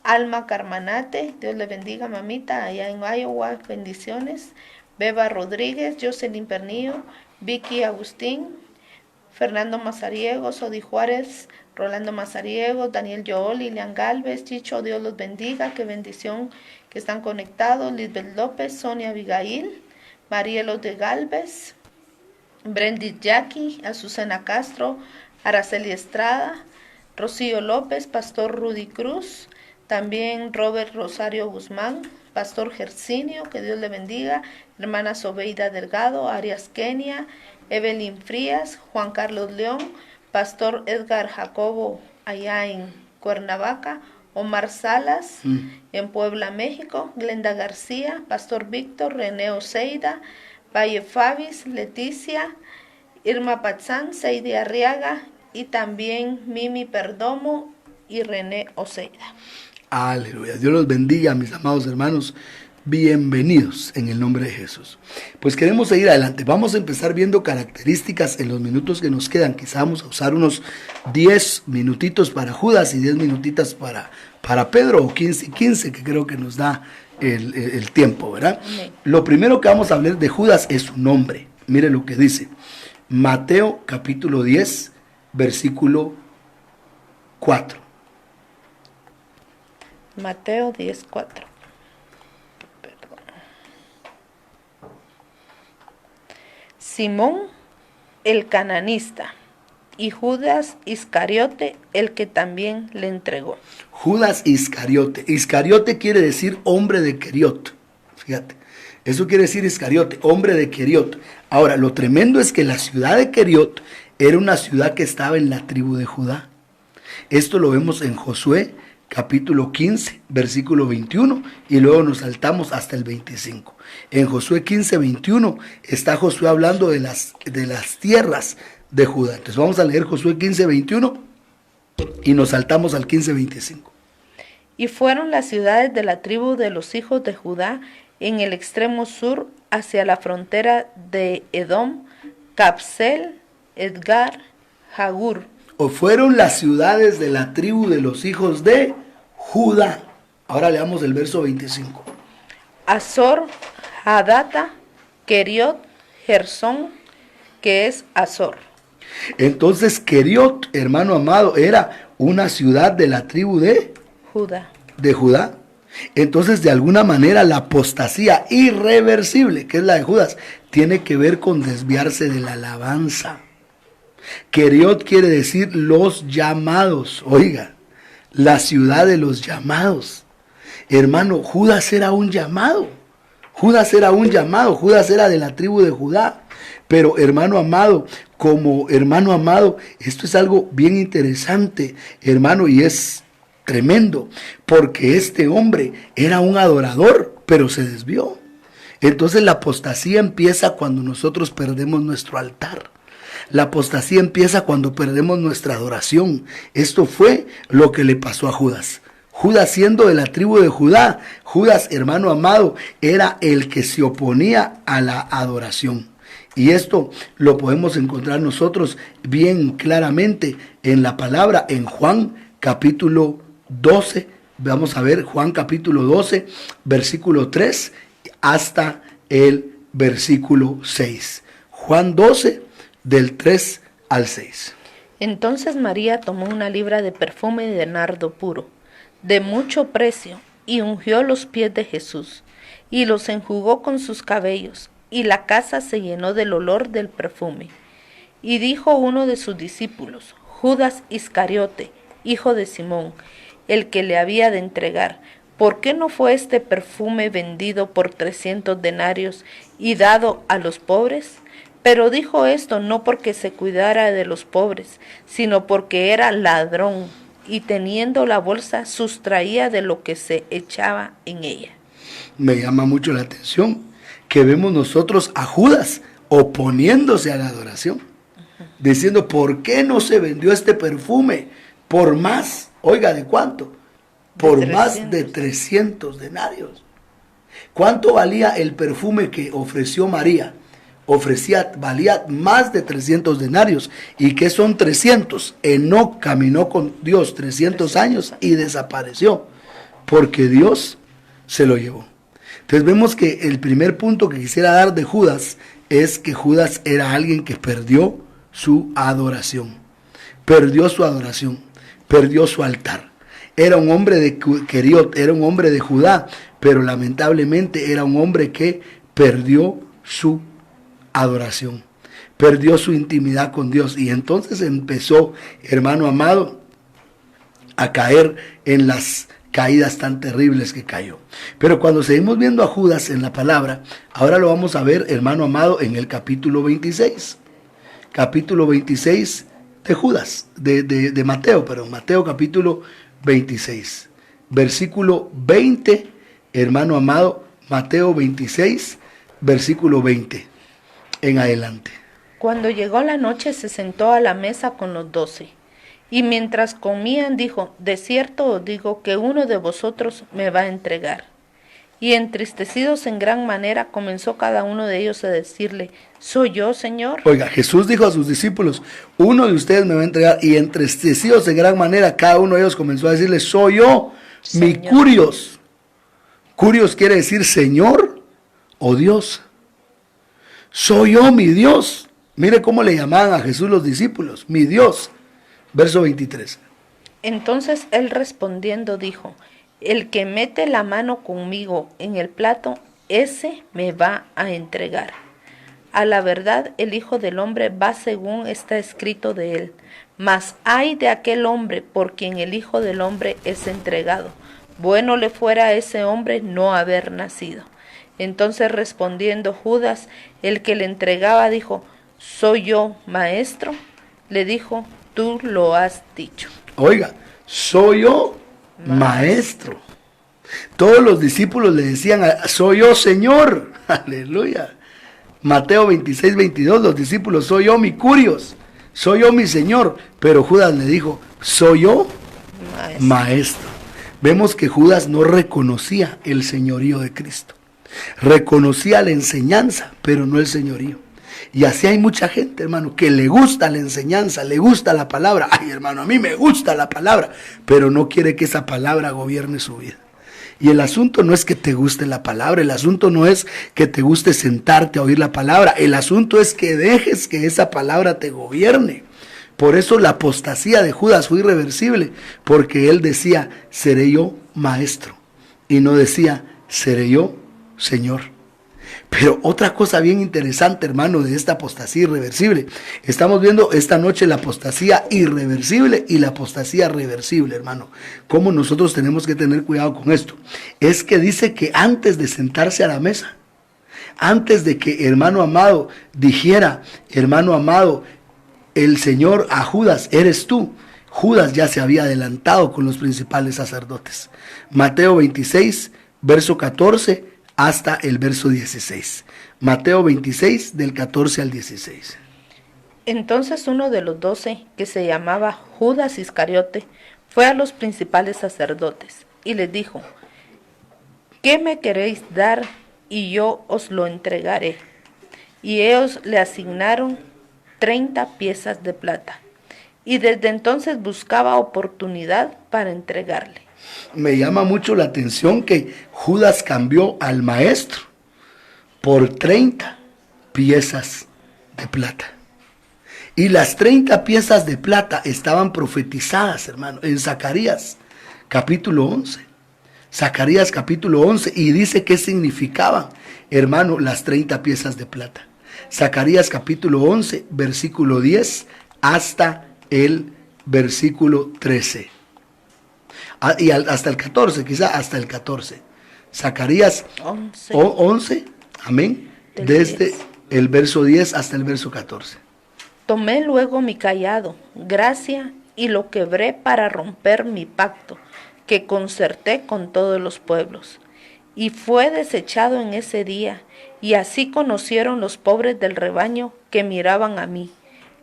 Alma Carmanate, Dios le bendiga mamita, allá en Iowa, bendiciones, Beba Rodríguez, Jocelyn Pernillo, Vicky Agustín, Fernando Mazariegos, Odi Juárez, Rolando Mazariegos, Daniel Jool, Lilian Galvez, Chicho, Dios los bendiga, qué bendición que están conectados, Lisbeth López, Sonia Abigail, Marielos de Galvez, Brendit Jackie, Azucena Castro, Araceli Estrada, Rocío López, Pastor Rudy Cruz, también Robert Rosario Guzmán, Pastor Gercinio, que Dios le bendiga, hermana Sobeida Delgado, Arias Kenia, Evelyn Frías, Juan Carlos León, Pastor Edgar Jacobo allá en Cuernavaca, Omar Salas en Puebla, México, Glenda García, Pastor Víctor, René Oseida, Valle Fabis, Leticia, Irma Patzán, Seidi Arriaga y también Mimi Perdomo y René Oseida. Aleluya. Dios los bendiga, mis amados hermanos. Bienvenidos en el nombre de Jesús. Pues queremos seguir adelante. Vamos a empezar viendo características en los minutos que nos quedan. Quizá vamos a usar unos 10 minutitos para Judas y 10 minutitas para Pedro, o 15 y 15, que creo que nos da el tiempo, ¿verdad? Amén. Lo primero que vamos a hablar de Judas es su nombre. Mire lo que dice Mateo capítulo 10, versículo 4. Mateo 10, 4. Simón el cananista y Judas Iscariote el que también le entregó. Judas Iscariote. Iscariote quiere decir hombre de Queriot. Fíjate, eso quiere decir Iscariote, hombre de Queriot. Ahora, lo tremendo es que la ciudad de Queriot era una ciudad que estaba en la tribu de Judá. Esto lo vemos en Josué capítulo 15, versículo 21, y luego nos saltamos hasta el 25. En Josué 15, 21 está Josué hablando de las tierras de Judá. Entonces vamos a leer Josué 15, 21 y nos saltamos al 15, 25. Y fueron las ciudades de la tribu de los hijos de Judá en el extremo sur hacia la frontera de Edom, Capsel, Edgar, Jagur. O fueron las ciudades de la tribu de los hijos de Judá. Ahora leamos el verso 25. Azor, Hadata, Keriot, Gersón, que es Azor. Entonces Keriot, hermano amado, era una ciudad de la tribu de Judá. Entonces, de alguna manera, la apostasía irreversible, que es la de Judas, tiene que ver con desviarse de la alabanza. Keriot quiere decir los llamados. Oiga, la ciudad de los llamados. Hermano, Judas era un llamado. Judas era de la tribu de Judá. Pero hermano amado, esto es algo bien interesante, hermano, y es tremendo, porque este hombre era un adorador, pero se desvió. Entonces la apostasía empieza cuando nosotros perdemos nuestro altar. La apostasía empieza cuando perdemos nuestra adoración. Esto fue lo que le pasó a Judas. Judas, siendo de la tribu de Judá, Judas, hermano amado, era el que se oponía a la adoración. Y esto lo podemos encontrar nosotros bien claramente en la palabra, en Juan capítulo 12. Vamos a ver Juan capítulo 12, versículo 3 hasta el versículo 6. Juan 12, del 3 al 6. Entonces María tomó una libra de perfume de nardo puro, de mucho precio, y ungió los pies de Jesús, y los enjugó con sus cabellos, y la casa se llenó del olor del perfume. Y dijo uno de sus discípulos, Judas Iscariote, hijo de Simón, el que le había de entregar, ¿por qué no fue este perfume vendido por 300 denarios y dado a los pobres? Pero dijo esto no porque se cuidara de los pobres, sino porque era ladrón, y teniendo la bolsa sustraía de lo que se echaba en ella. Me llama mucho la atención que vemos nosotros a Judas oponiéndose a la adoración, diciendo, ¿por qué no se vendió este perfume por más, oiga, ¿de cuánto? Por más de 300 denarios. ¿Cuánto valía el perfume que ofreció María? Valía más de 300 denarios. ¿Y qué son 300? Enoc caminó con Dios 300 años y desapareció, porque Dios se lo llevó. Entonces vemos que el primer punto que quisiera dar de Judas es que Judas era alguien que perdió su adoración. Perdió su adoración, perdió su altar. Era un hombre de Keriot, era un hombre de Judá, pero lamentablemente era un hombre que perdió su adoración, perdió su intimidad con Dios, y entonces empezó, hermano amado, a caer en las caídas tan terribles que cayó. Pero cuando seguimos viendo a Judas en la palabra, ahora lo vamos a ver, hermano amado, en el capítulo 26. Capítulo 26 de Judas, de Mateo, perdón, Mateo capítulo 26. Versículo 20, hermano amado, Mateo 26, versículo 20 en adelante. Cuando llegó la noche se sentó a la mesa con los 12. Y mientras comían dijo, de cierto os digo que uno de vosotros me va a entregar. Y entristecidos en gran manera comenzó cada uno de ellos a decirle, ¿soy yo, Señor? Oiga, Jesús dijo a sus discípulos, uno de ustedes me va a entregar. Y entristecidos en gran manera, cada uno de ellos comenzó a decirle, soy yo, Señor. Mi curios. Curios quiere decir Señor o Dios. Soy yo, mi Dios. Mire cómo le llamaban a Jesús los discípulos, mi Dios. Verso 23. Entonces él respondiendo dijo, el que mete la mano conmigo en el plato, ese me va a entregar. A la verdad, el Hijo del Hombre va según está escrito de él. Mas ay de aquel hombre por quien el Hijo del Hombre es entregado. Bueno le fuera a ese hombre no haber nacido. Entonces respondiendo Judas, el que le entregaba, dijo, ¿soy yo, maestro? Le dijo, tú lo has dicho. Oiga, soy yo, maestro. Todos los discípulos le decían, soy yo, Señor. Aleluya. Mateo 26, 22, los discípulos, soy yo, mi curios. Soy yo, mi Señor. Pero Judas le dijo, soy yo, maestro. Vemos que Judas no reconocía el señorío de Cristo. Reconocía la enseñanza, pero no el señorío. Y así hay mucha gente, hermano, que le gusta la enseñanza, le gusta la palabra. Ay, hermano, a mí me gusta la palabra, pero no quiere que esa palabra gobierne su vida. Y el asunto no es que te guste la palabra, el asunto no es que te guste sentarte a oír la palabra, el asunto es que dejes que esa palabra te gobierne. Por eso la apostasía de Judas fue irreversible, porque él decía, seré yo maestro, y no decía, seré yo Señor. Pero otra cosa bien interesante, hermano, de esta apostasía irreversible. Estamos viendo esta noche la apostasía irreversible y la apostasía reversible, hermano. Cómo nosotros tenemos que tener cuidado con esto. Es que dice que antes de sentarse a la mesa, antes de que hermano amado dijera, hermano amado, el Señor a Judas, eres tú. Judas ya se había adelantado con los principales sacerdotes. Mateo 26, verso 14 hasta el verso 16. Mateo 26, del 14 al 16. Entonces uno de los 12, que se llamaba Judas Iscariote, fue a los principales sacerdotes y les dijo, ¿qué me queréis dar y yo os lo entregaré? Y ellos le asignaron 30 piezas de plata. Y desde entonces buscaba oportunidad para entregarle. Me llama mucho la atención que Judas cambió al maestro por 30 piezas de plata. Y las 30 piezas de plata estaban profetizadas, hermano, en Zacarías capítulo 11. Zacarías capítulo 11, y dice qué significaban, hermano, las 30 piezas de plata. Zacarías capítulo 11, versículo 10 hasta el versículo 13. Y hasta el 14, quizá hasta el 14. Zacarías 11, amén, desde el verso 10 hasta el verso 14. Tomé luego mi cayado, gracia, y lo quebré para romper mi pacto, que concerté con todos los pueblos. Y fue desechado en ese día, y así conocieron los pobres del rebaño que miraban a mí,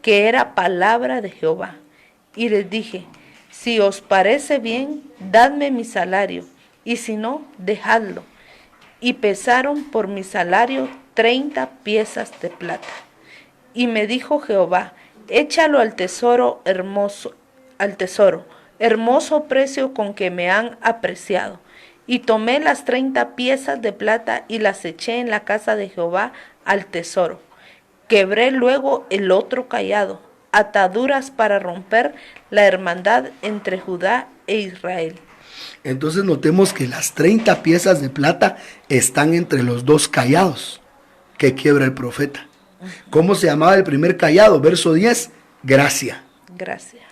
que era palabra de Jehová. Y les dije, si os parece bien, dadme mi salario, y si no, dejadlo. Y pesaron por mi salario 30 piezas de plata. Y me dijo Jehová, échalo al tesoro, hermoso precio con que me han apreciado. Y tomé las 30 piezas de plata y las eché en la casa de Jehová al tesoro. Quebré luego el otro cayado, ataduras para romper la hermandad entre Judá e Israel. Entonces notemos que las 30 piezas de plata están entre los dos callados que quiebra el profeta. ¿Cómo se llamaba el primer callado? Verso 10, gracia. Gracias.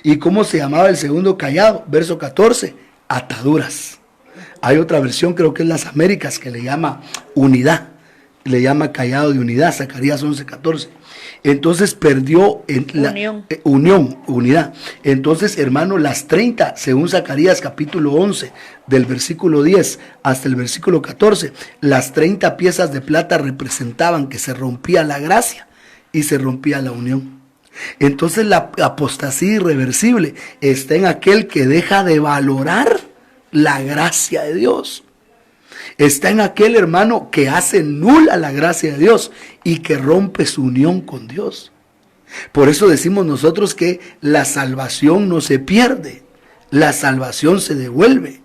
¿Y cómo se llamaba el segundo callado? Verso 14, ataduras. Hay otra versión, creo que es las Américas, que le llama unidad. Le llama callado de unidad, Zacarías 11:14. Entonces perdió unidad. Entonces, hermano, las 30, según Zacarías capítulo 11, del versículo 10 hasta el versículo 14, las 30 piezas de plata representaban que se rompía la gracia y se rompía la unión. Entonces la apostasía irreversible está en aquel que deja de valorar la gracia de Dios. Está en aquel hermano que hace nula la gracia de Dios y que rompe su unión con Dios. Por eso decimos nosotros que la salvación no se pierde, la salvación se devuelve.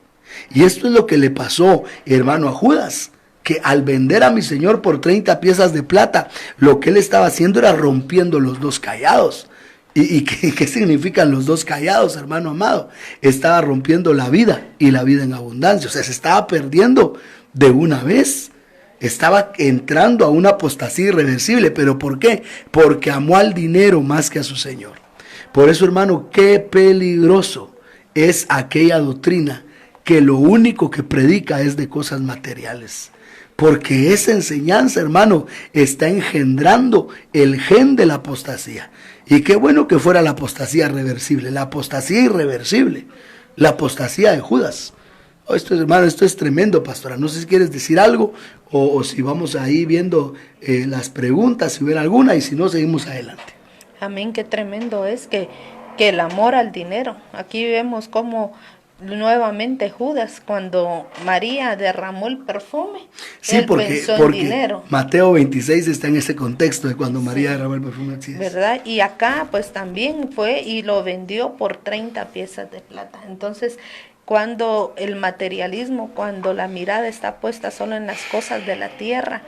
Y esto es lo que le pasó, hermano, a Judas, que al vender a mi Señor por 30 piezas de plata, lo que él estaba haciendo era rompiendo los dos callados. ¿Y qué significan los dos callados, hermano amado? Estaba rompiendo la vida y la vida en abundancia. O sea, se estaba perdiendo de una vez. Estaba entrando a una apostasía irreversible. ¿Pero por qué? Porque amó al dinero más que a su Señor. Por eso, hermano, qué peligroso es aquella doctrina que lo único que predica es de cosas materiales. Porque esa enseñanza, hermano, está engendrando el gen de la apostasía. Y qué bueno que fuera la apostasía reversible, la apostasía irreversible, la apostasía de Judas. Oh, hermano, esto es tremendo, pastora. No sé si quieres decir algo o si vamos ahí viendo las preguntas, si hubiera alguna, y si no, seguimos adelante. Amén, qué tremendo es que el amor al dinero. Aquí vemos cómo nuevamente Judas, cuando María derramó el perfume, Sí, él porque pensó en dinero. Mateo 26 está en ese contexto de cuando María derramó el perfume. Así es. ¿Verdad? Y acá pues también fue y lo vendió por 30 piezas de plata. Entonces, cuando el materialismo, cuando la mirada está puesta solo en las cosas de la tierra,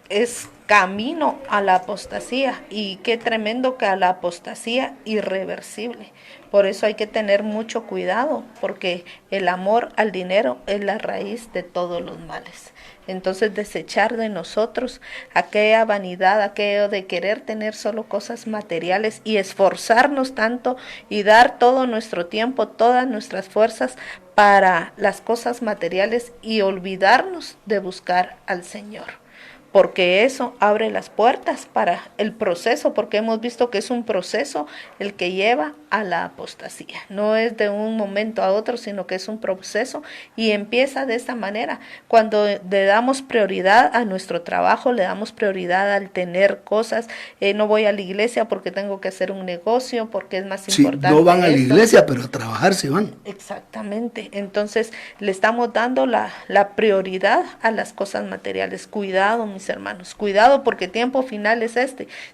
es camino a la apostasía, y qué tremendo que a la apostasía irreversible. Por eso hay que tener mucho cuidado, porque el amor al dinero es la raíz de todos los males. Entonces, desechar de nosotros aquella vanidad, aquello de querer tener solo cosas materiales y esforzarnos tanto y dar todo nuestro tiempo, todas nuestras fuerzas para las cosas materiales y olvidarnos de buscar al Señor. Porque eso abre las puertas para el proceso, porque hemos visto que es un proceso el que lleva a la apostasía. No es de un momento a otro, sino que es un proceso y empieza de esta manera. Cuando le damos prioridad a nuestro trabajo, le damos prioridad al tener cosas, no voy a la iglesia porque tengo que hacer un negocio, porque es más importante. No van a la esto. iglesia, pero a trabajar sí van. Exactamente. Entonces le estamos dando la prioridad a las cosas materiales. Cuidado, mis hermanos, cuidado, porque tiempo final es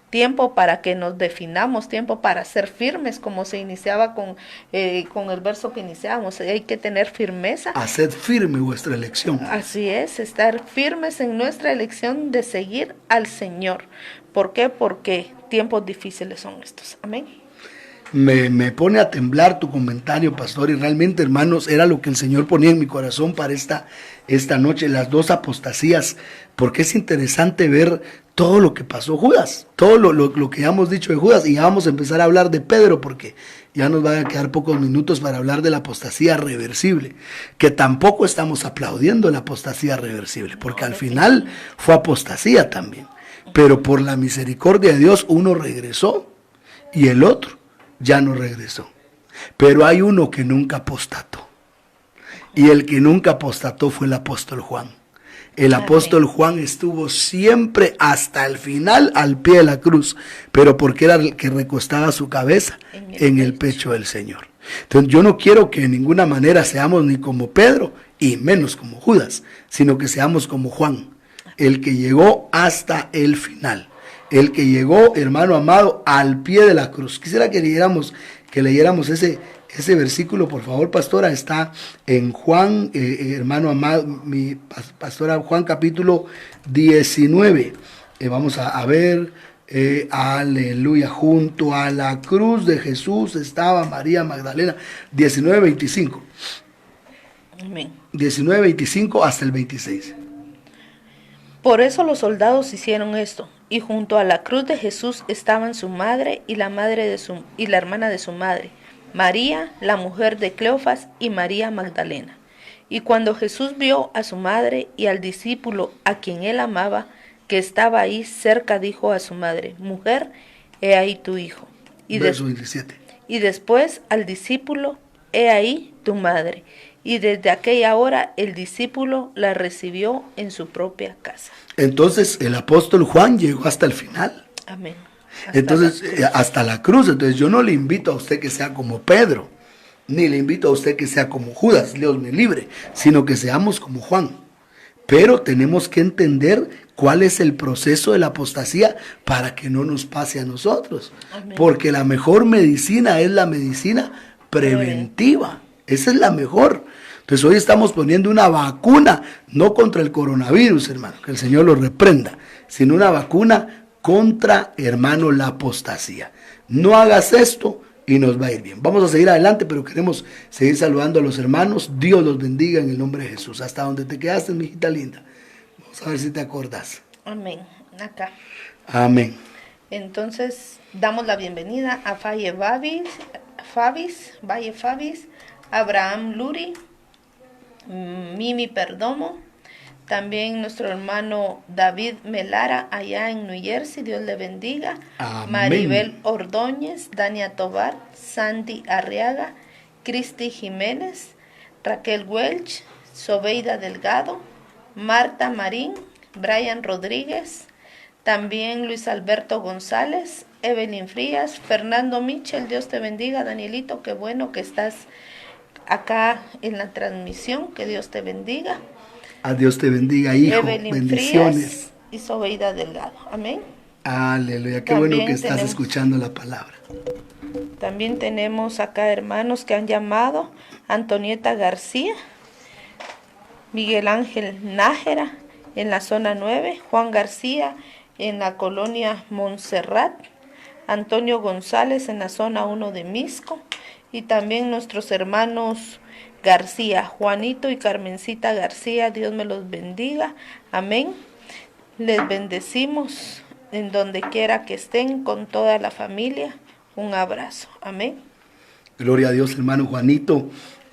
tiempo para que nos definamos, tiempo para ser firmes, como se iniciaba con el verso que iniciábamos. Hay que tener firmeza. Haced firme vuestra elección. Así es, estar firmes en nuestra elección de seguir al Señor. ¿Por qué? Porque tiempos difíciles son estos. Amén. Me pone a temblar tu comentario, pastor, y realmente, hermanos, era lo que el Señor ponía en mi corazón para esta noche, las dos apostasías, porque es interesante ver todo lo que pasó Judas, todo lo que ya hemos dicho de Judas, y ya vamos a empezar a hablar de Pedro, porque ya nos van a quedar pocos minutos para hablar de la apostasía reversible, que tampoco estamos aplaudiendo la apostasía reversible, porque al final fue apostasía también, pero por la misericordia de Dios uno regresó y el otro ya no regresó. Pero hay uno que nunca apostató. Y el que nunca apostató fue el apóstol Juan. El apóstol Juan estuvo siempre hasta el final al pie de la cruz, pero porque era el que recostaba su cabeza en el pecho del Señor. Entonces yo no quiero que de ninguna manera seamos ni como Pedro y menos como Judas, sino que seamos como Juan, el que llegó hasta el final. El que llegó, hermano amado, al pie de la cruz. Quisiera que leyéramos ese versículo, por favor, pastora. Está en Juan, hermano amado, mi pastora, Juan capítulo 19. Vamos a ver, aleluya, junto a la cruz de Jesús estaba María Magdalena, 19:25. Amén. 19:25 hasta el 26. Por eso los soldados hicieron esto, y junto a la cruz de Jesús estaban su madre y la hermana de su madre, María, la mujer de Cleofas, y María Magdalena. Y cuando Jesús vio a su madre y al discípulo a quien él amaba, que estaba ahí cerca, dijo a su madre: Mujer, he ahí tu hijo. Verso 27. Y después al discípulo: He ahí tu madre. Y desde aquella hora el discípulo la recibió en su propia casa. Entonces el apóstol Juan llegó hasta el final. Amén. Hasta la cruz. Entonces yo no le invito a usted que sea como Pedro, ni le invito a usted que sea como Judas, Dios me libre, sino que seamos como Juan. Pero tenemos que entender cuál es el proceso de la apostasía para que no nos pase a nosotros. Amén. Porque la mejor medicina es la medicina preventiva. Esa es la mejor. Entonces hoy estamos poniendo una vacuna, no contra el coronavirus, hermano, que el Señor lo reprenda, sino una vacuna contra, hermano, la apostasía. No hagas esto y nos va a ir bien. Vamos a seguir adelante, pero queremos seguir saludando a los hermanos. Dios los bendiga en el nombre de Jesús. Hasta donde te quedaste, mi hijita linda. Vamos a ver si te acordás. Amén. Acá. Amén. Entonces, damos la bienvenida a Valle Fabis, Abraham Luri, Mimi Perdomo, también nuestro hermano David Melara allá en New Jersey, Dios le bendiga. Amén. Maribel Ordóñez, Dania Tobar, Sandy Arriaga, Cristi Jiménez, Raquel Welch, Sobeida Delgado, Marta Marín, Brian Rodríguez, también Luis Alberto González, Evelyn Frías, Fernando Michel, Dios te bendiga. Danielito, qué bueno que estás acá en la transmisión. Que Dios te bendiga. A Dios te bendiga, hijo. Evelyn Bendiciones. Frías y Sobeida Delgado. Amén. Aleluya, qué También bueno que estás tenemos- escuchando la palabra. También tenemos acá hermanos que han llamado: Antonieta García, Miguel Ángel Nájera en la zona 9, Juan García en la colonia Montserrat, Antonio González en la zona 1 de Misco, y también nuestros hermanos García, Juanito y Carmencita García. Dios me los bendiga. Amén. Les bendecimos en donde quiera que estén con toda la familia. Un abrazo. Amén. Gloria a Dios, hermano Juanito,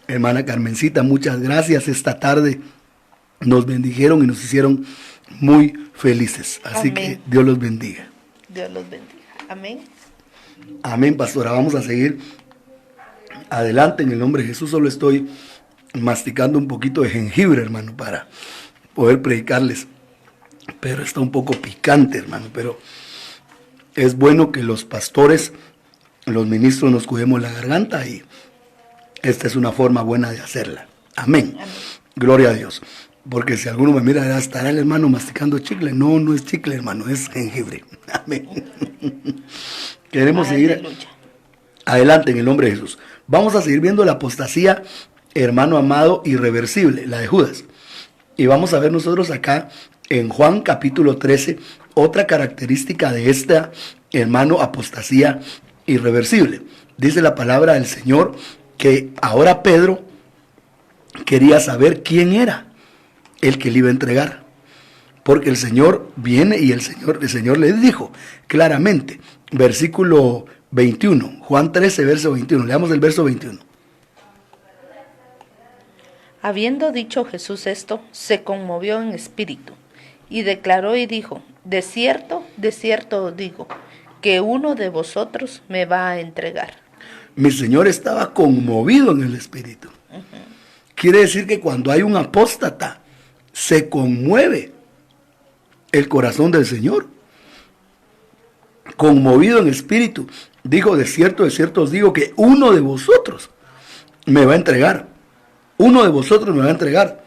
hermana Carmencita, muchas gracias. Esta tarde nos bendijeron y nos hicieron muy felices. Así Amén. que Dios los bendiga. Dios los bendiga. Amén. Amén, pastora. Vamos a seguir adelante en el nombre de Jesús. Solo estoy masticando un poquito de jengibre, hermano, para poder predicarles. Pero está un poco picante, hermano. Pero es bueno que los pastores, los ministros, nos cuidemos la garganta, y esta es una forma buena de hacerla. Amén. Amén. Gloria a Dios. Porque si alguno me mira, estará el hermano masticando chicle. No, no es chicle, hermano, es jengibre. Amén. Queremos seguir Aleluya. adelante en el nombre de Jesús. Vamos a seguir viendo la apostasía, hermano amado, irreversible, la de Judas. Y vamos a ver nosotros acá en Juan capítulo 13, otra característica de esta, hermano, apostasía irreversible. Dice la palabra del Señor que ahora Pedro quería saber quién era el que le iba a entregar. Porque el Señor viene y el Señor le dijo claramente, versículo 21, Juan 13, verso 21. Leamos el verso 21. Habiendo dicho Jesús esto, se conmovió en espíritu y declaró y dijo: de cierto os digo, que uno de vosotros me va a entregar. Mi Señor estaba conmovido en el espíritu. Quiere decir que cuando hay un apóstata, se conmueve el corazón del Señor. Conmovido en espíritu, dijo: de cierto os digo, que uno de vosotros me va a entregar. Uno de vosotros me va a entregar.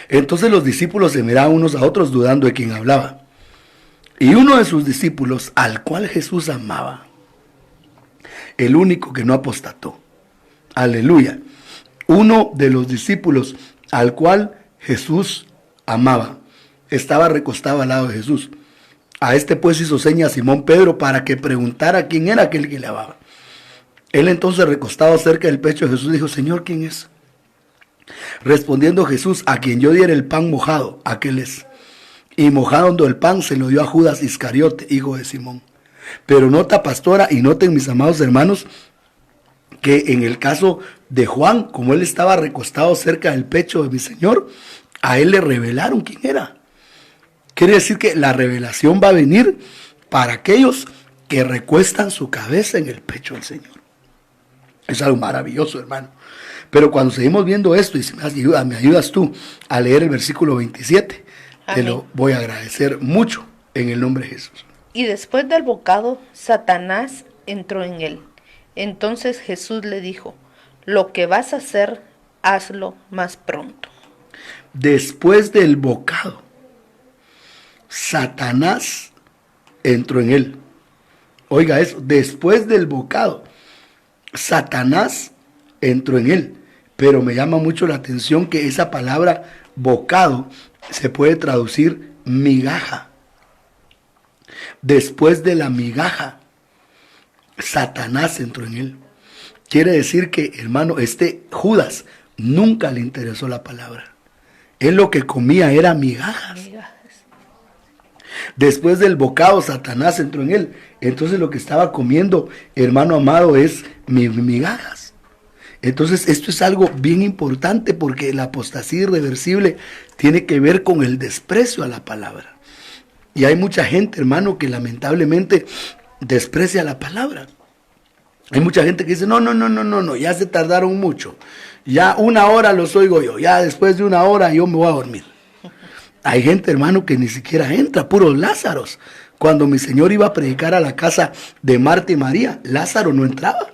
Entonces los discípulos se miraban unos a otros, dudando de quién hablaba. Y uno de sus discípulos, al cual Jesús amaba, el único que no apostató, aleluya, uno de los discípulos al cual Jesús amaba, estaba recostado al lado de Jesús. A este pues hizo seña a Simón Pedro para que preguntara quién era aquel que le amaba. Él entonces, recostado cerca del pecho de Jesús, dijo: Señor, ¿quién es? Respondiendo Jesús: a quien yo diera el pan mojado, aquel es. Y mojando el pan se lo dio a Judas Iscariote, hijo de Simón. Pero nota, pastora, y noten, mis amados hermanos, que en el caso de Juan, como él estaba recostado cerca del pecho de mi Señor, a él le revelaron quién era. Quiere decir que la revelación va a venir para aquellos que recuestan su cabeza en el pecho del Señor. Es algo maravilloso, hermano. Pero cuando seguimos viendo esto, y si me ayudas tú a leer el versículo 27, te Amén. lo voy a agradecer mucho en el nombre de Jesús. Y después del bocado, Satanás entró en él. Entonces Jesús le dijo: lo que vas a hacer, hazlo más pronto. Después del bocado, Satanás entró en él. Oiga eso, después del bocado, Satanás entró en él. Pero me llama mucho la atención que esa palabra bocado se puede traducir migaja. Después de la migaja, Satanás entró en él. Quiere decir que, hermano, Judas nunca le interesó la palabra. Él lo que comía era migajas. Después del bocado, Satanás entró en él. Entonces lo que estaba comiendo, hermano amado, es migajas. Entonces esto es algo bien importante, porque la apostasía irreversible tiene que ver con el desprecio a la palabra. Y hay mucha gente, hermano, que lamentablemente desprecia la palabra. Hay mucha gente que dice: no, ya se tardaron mucho. Ya 1 hora los oigo yo. Ya después de 1 hora yo me voy a dormir. Hay gente, hermano, que ni siquiera entra, puros Lázaros. Cuando mi Señor iba a predicar a la casa de Marta y María, Lázaro no entraba.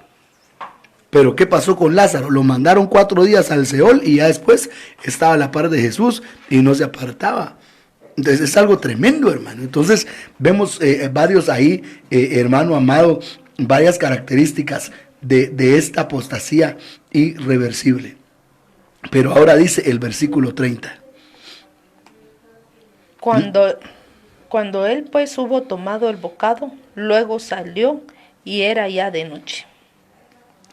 Pero ¿qué pasó con Lázaro? Lo mandaron 4 días al Seol y ya después estaba a la par de Jesús y no se apartaba. Entonces es algo tremendo, hermano. Entonces vemos varios ahí, hermano amado, varias características de esta apostasía irreversible. Pero ahora dice el versículo 30. Cuando él pues hubo tomado el bocado, luego salió y era ya de noche.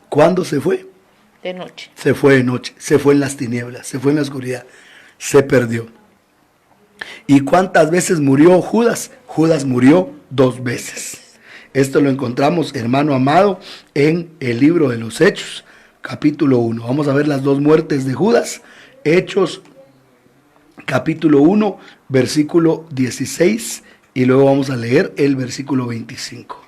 ¿Cuándo se fue? De noche. Se fue de noche, se fue en las tinieblas, se fue en la oscuridad, se perdió. ¿Y cuántas veces murió Judas? Judas murió 2 veces. Esto lo encontramos, hermano amado, en el libro de los Hechos, capítulo 1. Vamos a ver las 2 muertes de Judas. Hechos, capítulo 1, versículo 16, y luego vamos a leer el versículo 25.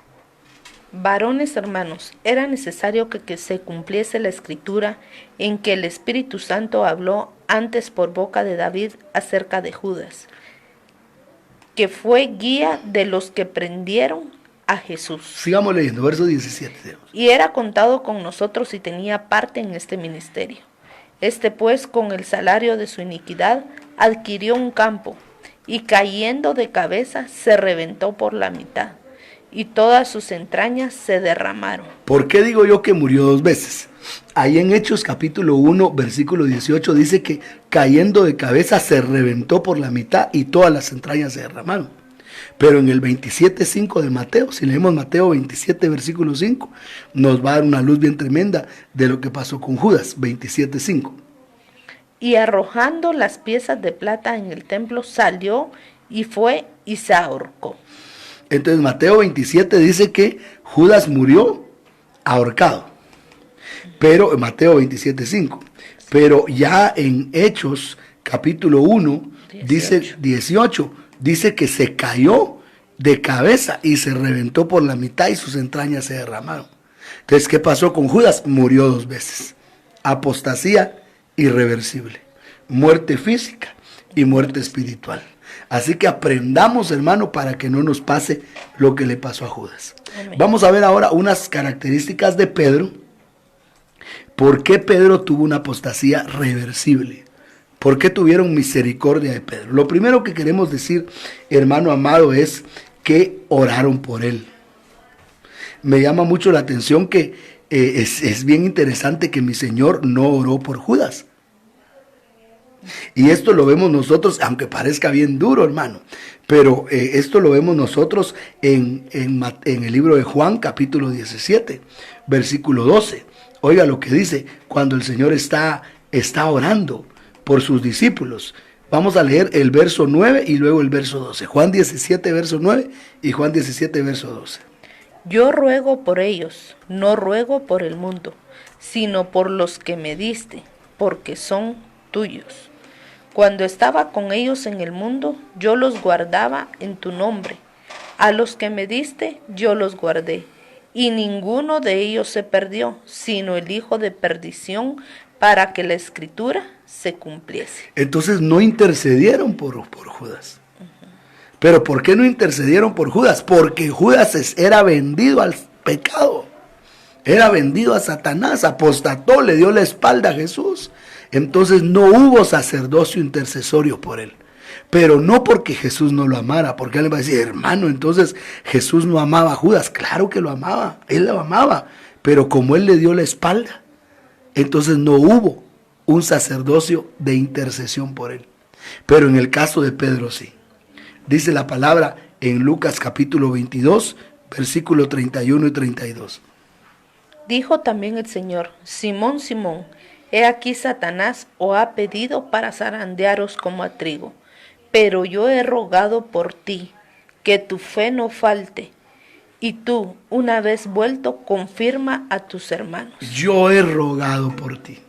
Varones hermanos, era necesario que se cumpliese la escritura en que el Espíritu Santo habló antes por boca de David acerca de Judas, que fue guía de los que prendieron a Jesús. Sigamos leyendo, verso 17. Digamos. Y era contado con nosotros y tenía parte en este ministerio. Este pues con el salario de su iniquidad adquirió un campo y cayendo de cabeza se reventó por la mitad y todas sus entrañas se derramaron. ¿Por qué digo yo que murió 2 veces? Ahí en Hechos capítulo 1, versículo 18 dice que cayendo de cabeza se reventó por la mitad y todas las entrañas se derramaron. Pero en el 27.5 de Mateo, si leemos Mateo 27, versículo 5, nos va a dar una luz bien tremenda de lo que pasó con Judas, 27.5. Y arrojando las piezas de plata en el templo, salió y fue y se ahorcó. Entonces Mateo 27 dice que Judas murió ahorcado. Pero en Mateo 27.5. Pero ya en Hechos capítulo 1, 18. Dice 18, dice que se cayó de cabeza y se reventó por la mitad y sus entrañas se derramaron. Entonces, ¿qué pasó con Judas? Murió 2 veces. Apostasía irreversible. Muerte física y muerte espiritual. Así que aprendamos, hermano, para que no nos pase lo que le pasó a Judas. Amén. Vamos a ver ahora unas características de Pedro. ¿Por qué Pedro tuvo una apostasía reversible? ¿Por qué tuvieron misericordia de Pedro? Lo primero que queremos decir, hermano amado, es que oraron por él. Me llama mucho la atención que es bien interesante que mi Señor no oró por Judas. Y esto lo vemos nosotros, aunque parezca bien duro, hermano, pero esto lo vemos nosotros en el libro de Juan, capítulo 17, versículo 12. Oiga lo que dice, cuando el Señor está orando por sus discípulos. Vamos a leer el verso 9 y luego el verso 12. Juan 17, verso 9 y Juan 17, verso 12. Yo ruego por ellos, no ruego por el mundo, sino por los que me diste, porque son tuyos. Cuando estaba con ellos en el mundo, yo los guardaba en tu nombre. A los que me diste, yo los guardé. Y ninguno de ellos se perdió, sino el hijo de perdición, para que la escritura se cumpliese. Entonces no intercedieron por Judas. ¿Pero por qué no intercedieron por Judas? Porque Judas era vendido al pecado. Era vendido a Satanás, apostató, le dio la espalda a Jesús. Entonces no hubo sacerdocio intercesorio por él. Pero no porque Jesús no lo amara, porque él le va a decir, hermano, entonces Jesús no amaba a Judas. Claro que lo amaba, él lo amaba, pero como él le dio la espalda, entonces no hubo un sacerdocio de intercesión por él. Pero en el caso de Pedro sí. Dice la palabra en Lucas capítulo 22, versículo 31 y 32. Dijo también el Señor, Simón, Simón, he aquí Satanás os ha pedido para zarandearos como a trigo, pero yo he rogado por ti, que tu fe no falte, y tú, una vez vuelto, confirma a tus hermanos. Yo he rogado por ti.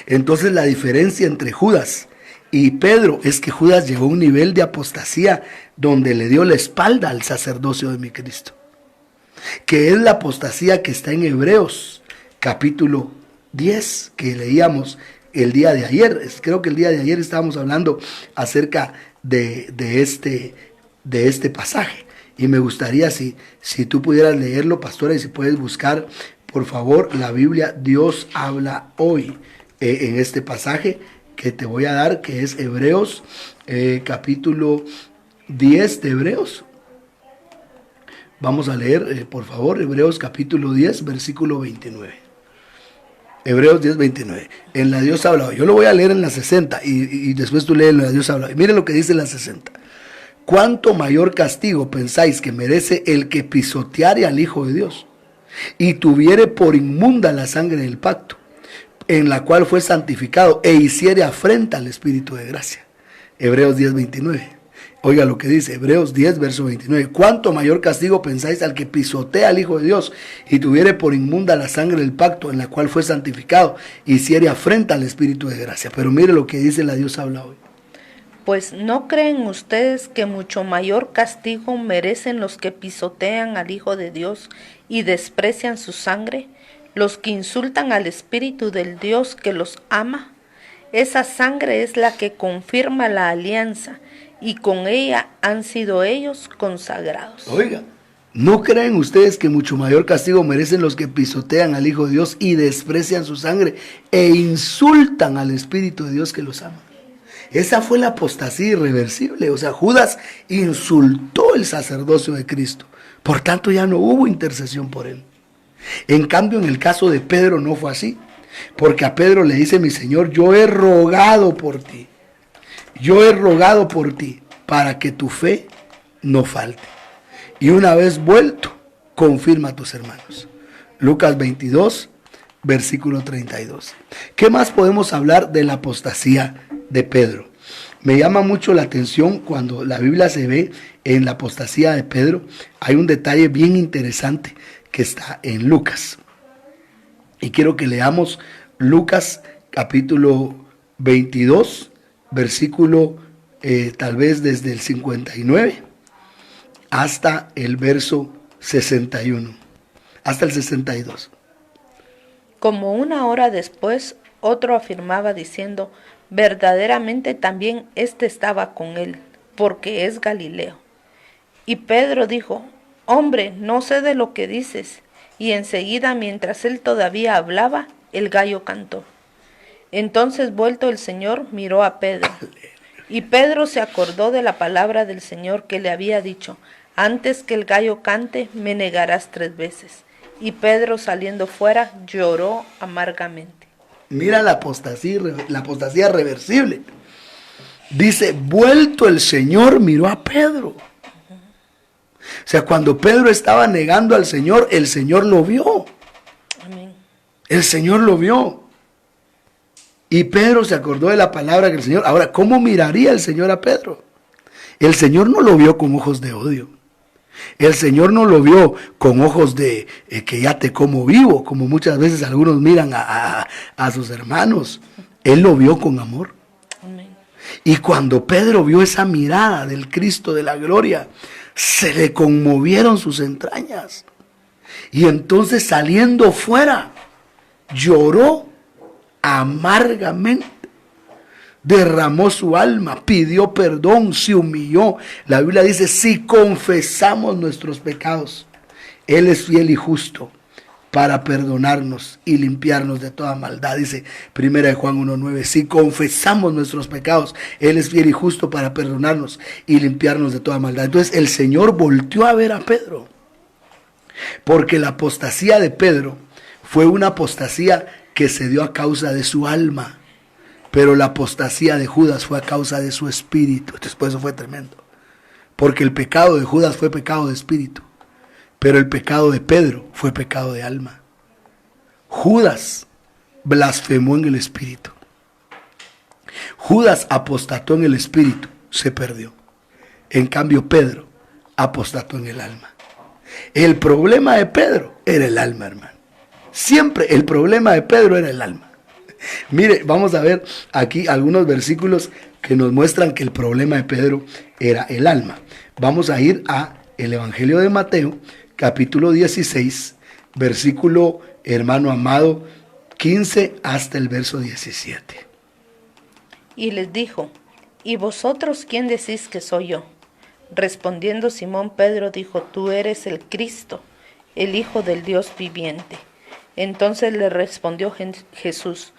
Entonces la diferencia entre Judas y Pedro es que Judas llegó a un nivel de apostasía donde le dio la espalda al sacerdocio de mi Cristo, que es la apostasía que está en Hebreos capítulo 10, que leíamos el día de ayer. Creo que el día de ayer estábamos hablando acerca de este pasaje, y me gustaría si tú pudieras leerlo, pastora, y si puedes buscar por favor, la Biblia, Dios habla hoy, en este pasaje que te voy a dar, que es Hebreos, capítulo 10 de Hebreos. Vamos a leer, por favor, Hebreos capítulo 10, versículo 29. Hebreos 10, 29. En la Dios habla hoy. Yo lo voy a leer en la 60 y después tú lees en la Dios habla hoy. Miren lo que dice en la 60. ¿Cuánto mayor castigo pensáis que merece el que pisoteare al Hijo de Dios y tuviere por inmunda la sangre del pacto, en la cual fue santificado, e hiciere afrenta al Espíritu de gracia? Hebreos 10, 29. Oiga lo que dice Hebreos 10, verso 29. ¿Cuánto mayor castigo pensáis al que pisotea al Hijo de Dios y tuviere por inmunda la sangre del pacto, en la cual fue santificado, e hiciere afrenta al Espíritu de gracia? Pero mire lo que dice la Dios habla hoy. Pues ¿no creen ustedes que mucho mayor castigo merecen los que pisotean al Hijo de Dios y desprecian su sangre, los que insultan al Espíritu del Dios que los ama? Esa sangre es la que confirma la alianza, y con ella han sido ellos consagrados. Oiga, ¿no creen ustedes que mucho mayor castigo merecen los que pisotean al Hijo de Dios y desprecian su sangre e insultan al Espíritu de Dios que los ama? Esa fue la apostasía irreversible. O sea, Judas insultó el sacerdocio de Cristo. Por tanto, ya no hubo intercesión por él. En cambio, en el caso de Pedro no fue así. Porque a Pedro le dice: mi Señor, yo he rogado por ti. Yo he rogado por ti para que tu fe no falte. Y una vez vuelto, confirma a tus hermanos. Lucas 22, versículo 32. ¿Qué más podemos hablar de la apostasía de Pedro? Me llama mucho la atención cuando la Biblia se ve en la apostasía de Pedro. Hay un detalle bien interesante que está en Lucas. Y quiero que leamos Lucas capítulo 22, versículo tal vez desde el 59 hasta el verso 61, hasta el 62. Como una hora después, otro afirmaba diciendo: verdaderamente también éste estaba con él, porque es Galileo. Y Pedro dijo: hombre, no sé de lo que dices. Y enseguida, mientras él todavía hablaba, el gallo cantó. Entonces, vuelto el Señor, miró a Pedro. Y Pedro se acordó de la palabra del Señor que le había dicho: antes que el gallo cante, me negarás 3 veces. Y Pedro, saliendo fuera, lloró amargamente. Mira la apostasía reversible. Dice: vuelto el Señor, miró a Pedro. O sea, cuando Pedro estaba negando al Señor, el Señor lo vio. Amén. El Señor lo vio. Y Pedro se acordó de la palabra que el Señor... Ahora, ¿cómo miraría el Señor a Pedro? El Señor no lo vio con ojos de odio. El Señor no lo vio con ojos de que ya te como vivo, como muchas veces algunos miran a sus hermanos. Él lo vio con amor. Amén. Y cuando Pedro vio esa mirada del Cristo de la gloria, se le conmovieron sus entrañas. Y entonces, saliendo fuera, lloró amargamente, derramó su alma, pidió perdón, se humilló. La Biblia dice: si confesamos nuestros pecados, Él es fiel y justo para perdonarnos y limpiarnos de toda maldad. Dice 1 Juan 1:9, si confesamos nuestros pecados, Él es fiel y justo para perdonarnos y limpiarnos de toda maldad. Entonces el Señor volteó a ver a Pedro, porque la apostasía de Pedro fue una apostasía que se dio a causa de su alma, pero la apostasía de Judas fue a causa de su espíritu. Entonces, por eso fue tremendo, porque el pecado de Judas fue pecado de espíritu, pero el pecado de Pedro fue pecado de alma. Judas blasfemó en el espíritu. Judas apostató en el espíritu, se perdió. En cambio, Pedro apostató en el alma. El problema de Pedro era el alma, hermano. Siempre el problema de Pedro era el alma. Mire, vamos a ver aquí algunos versículos que nos muestran que el problema de Pedro era el alma. Vamos a ir a el Evangelio de Mateo, capítulo 16, versículo, hermano amado, 15 hasta el verso 17. Y les dijo: ¿y vosotros quién decís que soy yo? Respondiendo Simón Pedro dijo: tú eres el Cristo, el Hijo del Dios viviente. Entonces le respondió Jesús: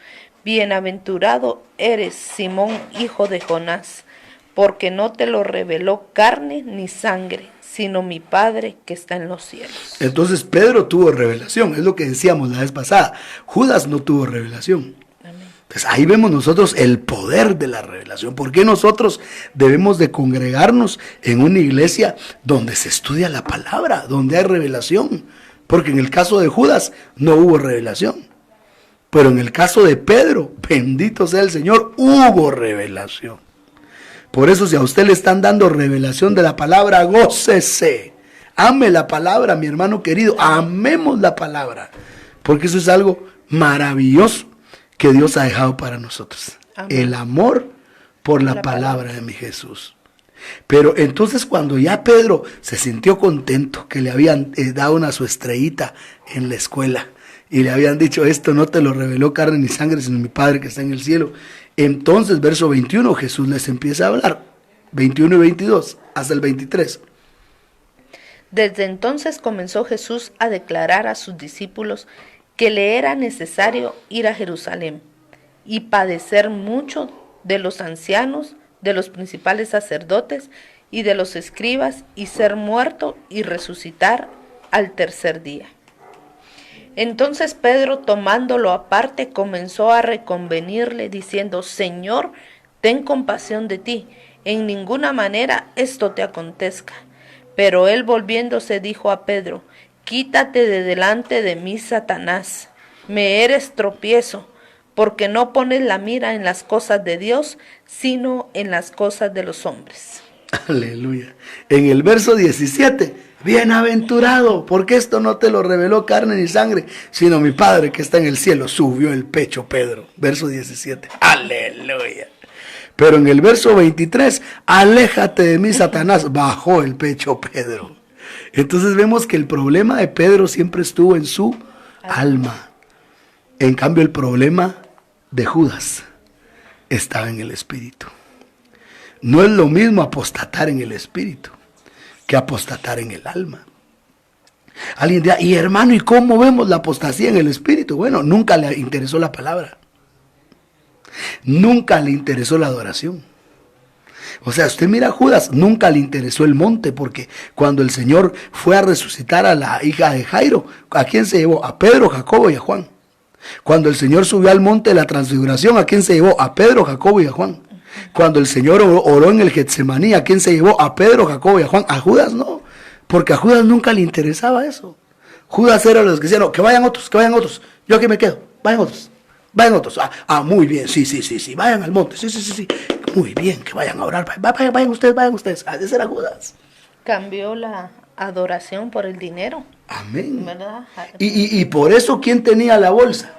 bienaventurado eres, Simón, hijo de Jonás, porque no te lo reveló carne ni sangre, sino mi Padre que está en los cielos. Entonces Pedro tuvo revelación, es lo que decíamos la vez pasada. Judas no tuvo revelación. Pues ahí vemos nosotros el poder de la revelación. ¿Por qué nosotros debemos de congregarnos en una iglesia donde se estudia la palabra, donde hay revelación? Porque en el caso de Judas no hubo revelación. Pero en el caso de Pedro, bendito sea el Señor, hubo revelación. Por eso si a usted le están dando revelación de la palabra, gócese. Ame la palabra, mi hermano querido. Amemos la palabra. Porque eso es algo maravilloso que Dios ha dejado para nosotros. Amén. El amor por la palabra de mi Jesús. Pero entonces cuando ya Pedro se sintió contento que le habían dado su estrellita en la escuela y le habían dicho: esto no te lo reveló carne ni sangre, sino mi Padre que está en el cielo. Entonces, verso 21, Jesús les empieza a hablar. 21 y 22, hasta el 23. Desde entonces comenzó Jesús a declarar a sus discípulos que le era necesario ir a Jerusalén y padecer mucho de los ancianos, de los principales sacerdotes y de los escribas, y ser muerto y resucitar al tercer día. Entonces Pedro, tomándolo aparte, comenzó a reconvenirle, diciendo: Señor, ten compasión de ti, en ninguna manera esto te acontezca. Pero él, volviéndose, dijo a Pedro: Quítate de delante de mí, Satanás, me eres tropiezo, porque no pones la mira en las cosas de Dios, sino en las cosas de los hombres. Aleluya. En el verso 17, bienaventurado, porque esto no te lo reveló carne ni sangre, sino mi Padre que está en el cielo. Subió el pecho Pedro. Verso 17. Aleluya. Pero en el verso 23, aléjate de mí, Satanás. Bajó el pecho Pedro. Entonces vemos que el problema de Pedro siempre estuvo en su alma. En cambio, el problema de Judas estaba en el espíritu. No es lo mismo apostatar en el espíritu que apostatar en el alma. Alguien dirá: y hermano, ¿y cómo vemos la apostasía en el espíritu? Bueno, nunca le interesó la palabra. Nunca le interesó la adoración. O sea, usted mira a Judas, nunca le interesó el monte, porque cuando el Señor fue a resucitar a la hija de Jairo, ¿a quién se llevó? A Pedro, Jacobo y a Juan. Cuando el Señor subió al monte de la transfiguración, ¿a quién se llevó? A Pedro, Jacobo y a Juan. Cuando el Señor oró en el Getsemaní, ¿a quién se llevó? A Pedro, Jacobo y a Juan. A Judas no, porque a Judas nunca le interesaba eso. Judas era los que decían: no, que vayan otros, yo aquí me quedo, vayan otros. Muy bien, sí, vayan al monte, sí, muy bien, que vayan a orar, vayan ustedes. Ese era Judas. Cambió la adoración por el dinero. Amén. ¿Verdad? Y por eso, ¿quién tenía la bolsa?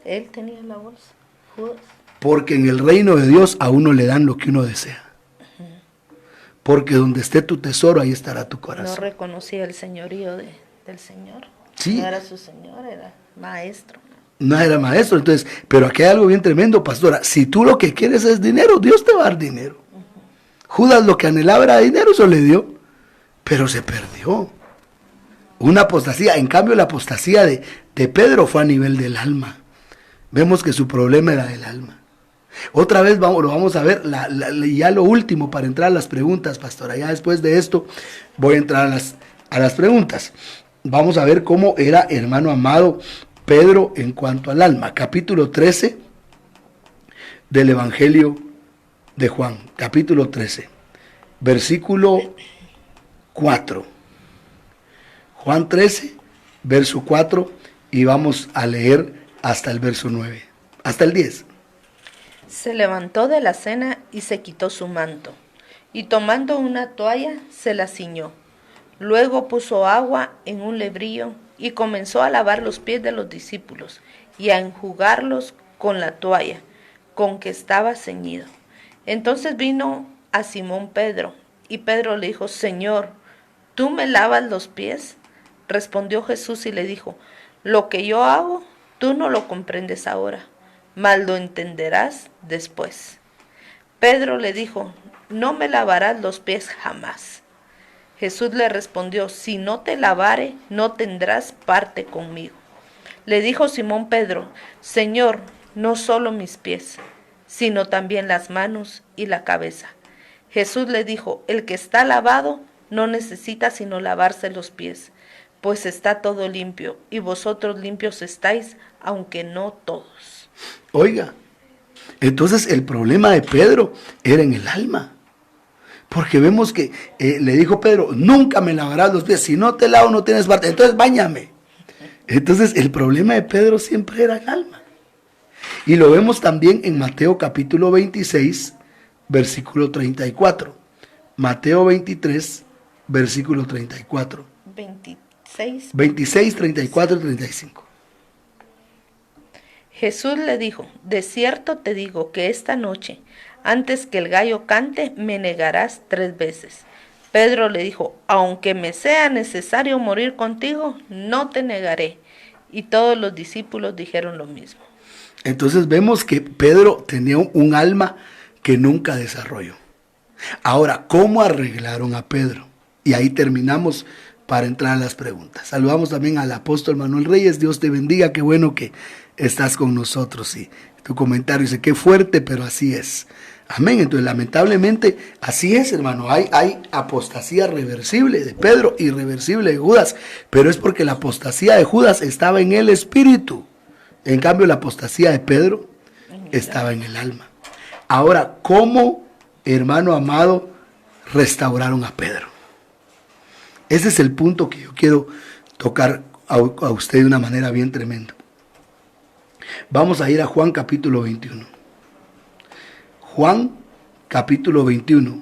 Él tenía la bolsa, Judas. Porque en el reino de Dios a uno le dan lo que uno desea. Porque donde esté tu tesoro, ahí estará tu corazón. No reconocía el señorío del Señor. Sí. No era su Señor, era maestro. No era maestro. Entonces, pero aquí hay algo bien tremendo, pastora. Si tú lo que quieres es dinero, Dios te va a dar dinero. Judas lo que anhelaba era dinero, eso le dio. Pero se perdió. Una apostasía. En cambio, la apostasía de Pedro fue a nivel del alma. Vemos que su problema era del alma. Otra vez lo vamos a ver, ya lo último para entrar a las preguntas, pastora. Ya después de esto voy a entrar a las preguntas. Vamos a ver cómo era, hermano amado, Pedro en cuanto al alma. Capítulo 13 del Evangelio de Juan. Capítulo 13, versículo 4. Juan 13, verso 4, y vamos a leer hasta el verso 9, hasta el 10. Se levantó de la cena y se quitó su manto, y tomando una toalla se la ciñó. Luego puso agua en un lebrillo y comenzó a lavar los pies de los discípulos y a enjugarlos con la toalla con que estaba ceñido. Entonces vino a Simón Pedro, y Pedro le dijo: Señor, ¿tú me lavas los pies? Respondió Jesús y le dijo: Lo que yo hago, tú no lo comprendes ahora, mas lo entenderás después. Pedro le dijo: No me lavarás los pies jamás. Jesús le respondió: Si no te lavare, no tendrás parte conmigo. Le dijo Simón Pedro: Señor, no solo mis pies, sino también las manos y la cabeza. Jesús le dijo: el que está lavado no necesita sino lavarse los pies, pues está todo limpio, y vosotros limpios estáis, aunque no todos. Oiga, entonces el problema de Pedro era en el alma. Porque vemos que le dijo Pedro: nunca me lavarás los pies, si no te lavo no tienes parte, entonces báñame. Entonces el problema de Pedro siempre era el alma. Y lo vemos también en Mateo capítulo 26, versículo 34. Mateo 23, versículo 34. 26, 34 y 35. Jesús le dijo: de cierto te digo que esta noche, antes que el gallo cante, me negarás 3 veces. Pedro le dijo: aunque me sea necesario morir contigo, no te negaré. Y todos los discípulos dijeron lo mismo. Entonces vemos que Pedro tenía un alma que nunca desarrolló. Ahora, ¿cómo arreglaron a Pedro? Y ahí terminamos para entrar a las preguntas. Saludamos también al apóstol Manuel Reyes. Dios te bendiga, qué bueno que estás con nosotros. Y tu comentario dice: qué fuerte, pero así es. Amén. Entonces, lamentablemente, así es, hermano. Hay apostasía reversible de Pedro, irreversible de Judas, pero es porque la apostasía de Judas estaba en el espíritu. En cambio, la apostasía de Pedro estaba en el alma. Ahora, ¿cómo, hermano amado, restauraron a Pedro? Ese es el punto que yo quiero tocar a usted de una manera bien tremenda. Vamos a ir a Juan capítulo 21. Juan capítulo 21.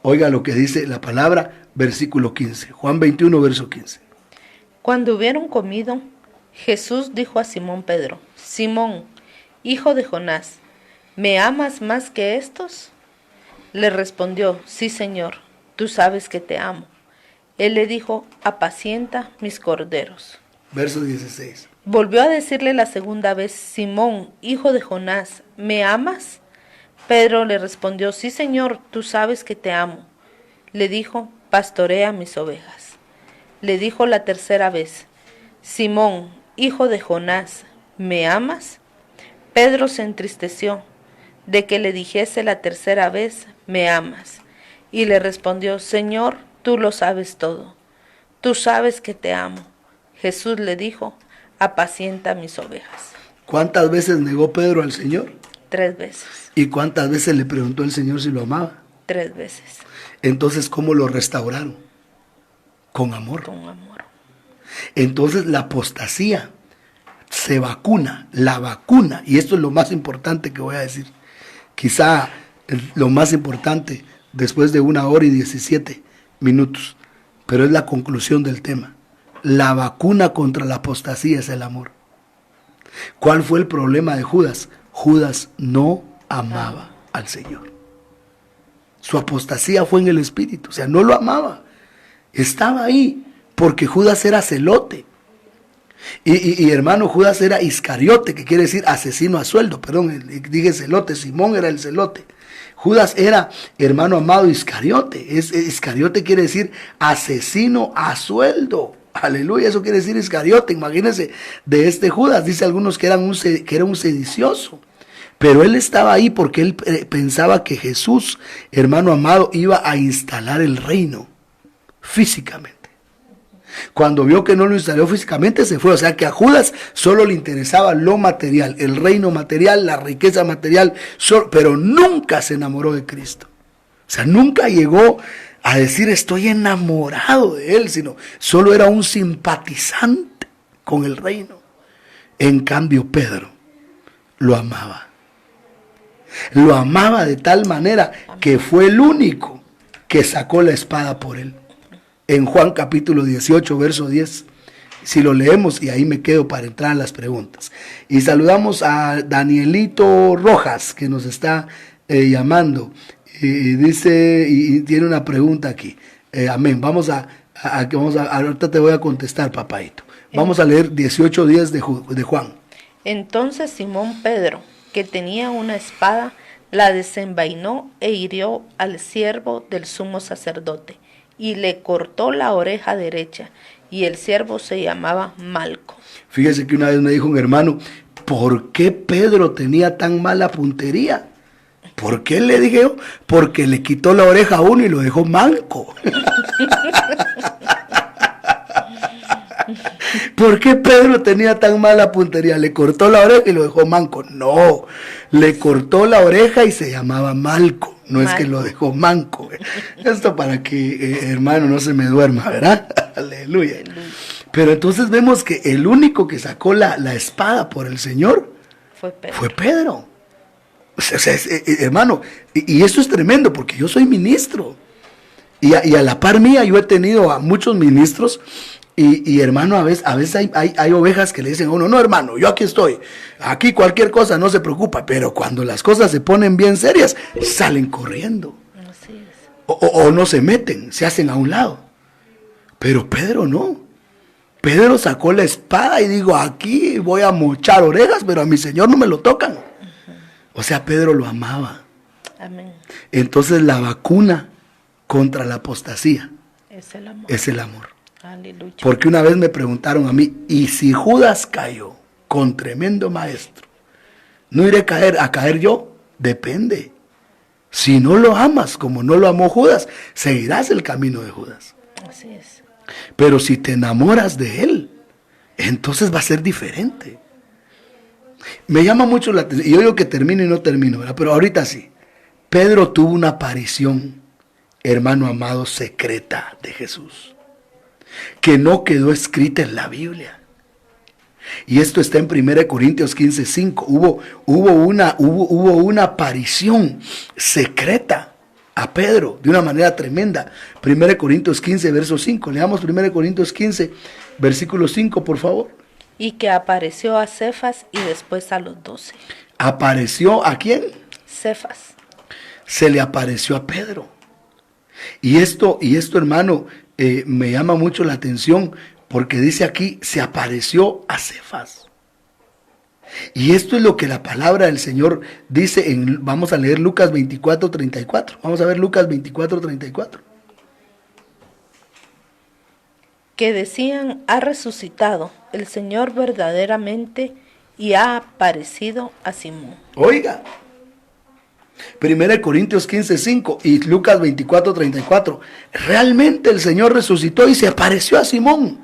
Oiga lo que dice la palabra, versículo 15. Juan 21, verso 15. Cuando hubieron comido, Jesús dijo a Simón Pedro: Simón, hijo de Jonás, ¿me amas más que estos? Le respondió: sí, Señor, tú sabes que te amo. Él le dijo: apacienta mis corderos. Verso 16. Volvió a decirle la segunda vez: Simón, hijo de Jonás, ¿me amas? Pedro le respondió: sí, Señor, tú sabes que te amo. Le dijo: pastorea mis ovejas. Le dijo la tercera vez: Simón, hijo de Jonás, ¿me amas? Pedro se entristeció de que le dijese la tercera vez: ¿me amas? Y le respondió: Señor, tú lo sabes todo. Tú sabes que te amo. Jesús le dijo: apacienta mis ovejas. ¿Cuántas veces negó Pedro al Señor? 3 veces. ¿Y cuántas veces le preguntó el Señor si lo amaba? 3 veces. Entonces, ¿cómo lo restauraron? Con amor. Con amor. Entonces, la apostasía se vacuna, la vacuna, y esto es lo más importante que voy a decir. Quizá lo más importante después de 1 hora y 17 minutos, pero es la conclusión del tema. La vacuna contra la apostasía es el amor. ¿Cuál fue el problema de Judas? Judas no amaba al Señor. Su apostasía fue en el espíritu, o sea, no lo amaba. Estaba ahí porque Judas era celote. Y hermano, Judas era Iscariote, que quiere decir asesino a sueldo. Perdón, dije celote, Simón era el celote. Judas era, hermano amado, Iscariote. Iscariote quiere decir asesino a sueldo. Aleluya, eso quiere decir Iscariote. Imagínense, de este Judas, dice algunos que era un sedicioso. Pero él estaba ahí porque él pensaba que Jesús, hermano amado, iba a instalar el reino físicamente. Cuando vio que no lo instaló físicamente, se fue. O sea que a Judas solo le interesaba lo material, el reino material, la riqueza material, pero nunca se enamoró de Cristo. O sea, nunca llegó a decir estoy enamorado de él, sino solo era un simpatizante con el reino. En cambio, Pedro lo amaba. Lo amaba de tal manera que fue el único que sacó la espada por él. En Juan capítulo 18, verso 10. Si lo leemos, y ahí me quedo para entrar a las preguntas. Y saludamos a Danielito Rojas, que nos está llamando. Y dice, y tiene una pregunta aquí. Amén. Ahorita te voy a contestar, papaito. Vamos a leer 18 días de Juan. Entonces Simón Pedro, que tenía una espada, la desenvainó e hirió al siervo del sumo sacerdote, y le cortó la oreja derecha, y el siervo se llamaba Malco. Fíjese que una vez me dijo un hermano, ¿por qué Pedro tenía tan mala puntería? ¿Por qué le dije yo? Porque le quitó la oreja a uno y lo dejó manco. ¿Por qué Pedro tenía tan mala puntería? ¿Le cortó la oreja y lo dejó manco? No, le cortó la oreja y se llamaba Malco. No es que lo dejó manco. Esto para que, hermano, no se me duerma, ¿verdad? Aleluya. Pero entonces vemos que el único que sacó la espada por el Señor fue Pedro. O sea, hermano, y esto es tremendo porque yo soy ministro. Y a la par mía yo he tenido a muchos ministros. Y hermano, a veces hay ovejas que le dicen a uno, no hermano, yo aquí estoy, aquí cualquier cosa no se preocupa, pero cuando las cosas se ponen bien serias, salen corriendo. Así es. O no se meten, se hacen a un lado. Pero Pedro no. Pedro sacó la espada y digo, aquí voy a mochar orejas, pero a mi Señor no me lo tocan. O sea, Pedro lo amaba. Amén. Entonces la vacuna contra la apostasía Es el amor. es el amor. Aleluya. Porque una vez me preguntaron a mí, ¿y si Judas cayó con tremendo maestro? ¿No iré a caer yo? Depende. Si no lo amas como no lo amó Judas, seguirás el camino de Judas. Así es. Pero si te enamoras de él, entonces va a ser diferente. Me llama mucho la atención, y yo digo que termino y no termino, ¿verdad? Pero ahorita sí. Pedro tuvo una aparición, hermano amado, secreta de Jesús, que no quedó escrita en la Biblia. Y esto está en 1 Corintios 15:5. Hubo una aparición secreta a Pedro de una manera tremenda. 1 Corintios 15, verso 5. Leamos 1 Corintios 15, versículo 5, por favor. Y que apareció a Cefas y después a los 12. ¿Apareció a quién? Cefas. Se le apareció a Pedro. Y esto hermano, me llama mucho la atención porque dice aquí, se apareció a Cefas. Y esto es lo que la palabra del Señor dice, vamos a leer Lucas 24:34. Vamos a ver Lucas 24:34. Que decían, ha resucitado el Señor verdaderamente y ha aparecido a Simón. Oiga, 1 Corintios 15:5 y Lucas 24:34. Realmente el Señor resucitó y se apareció a Simón.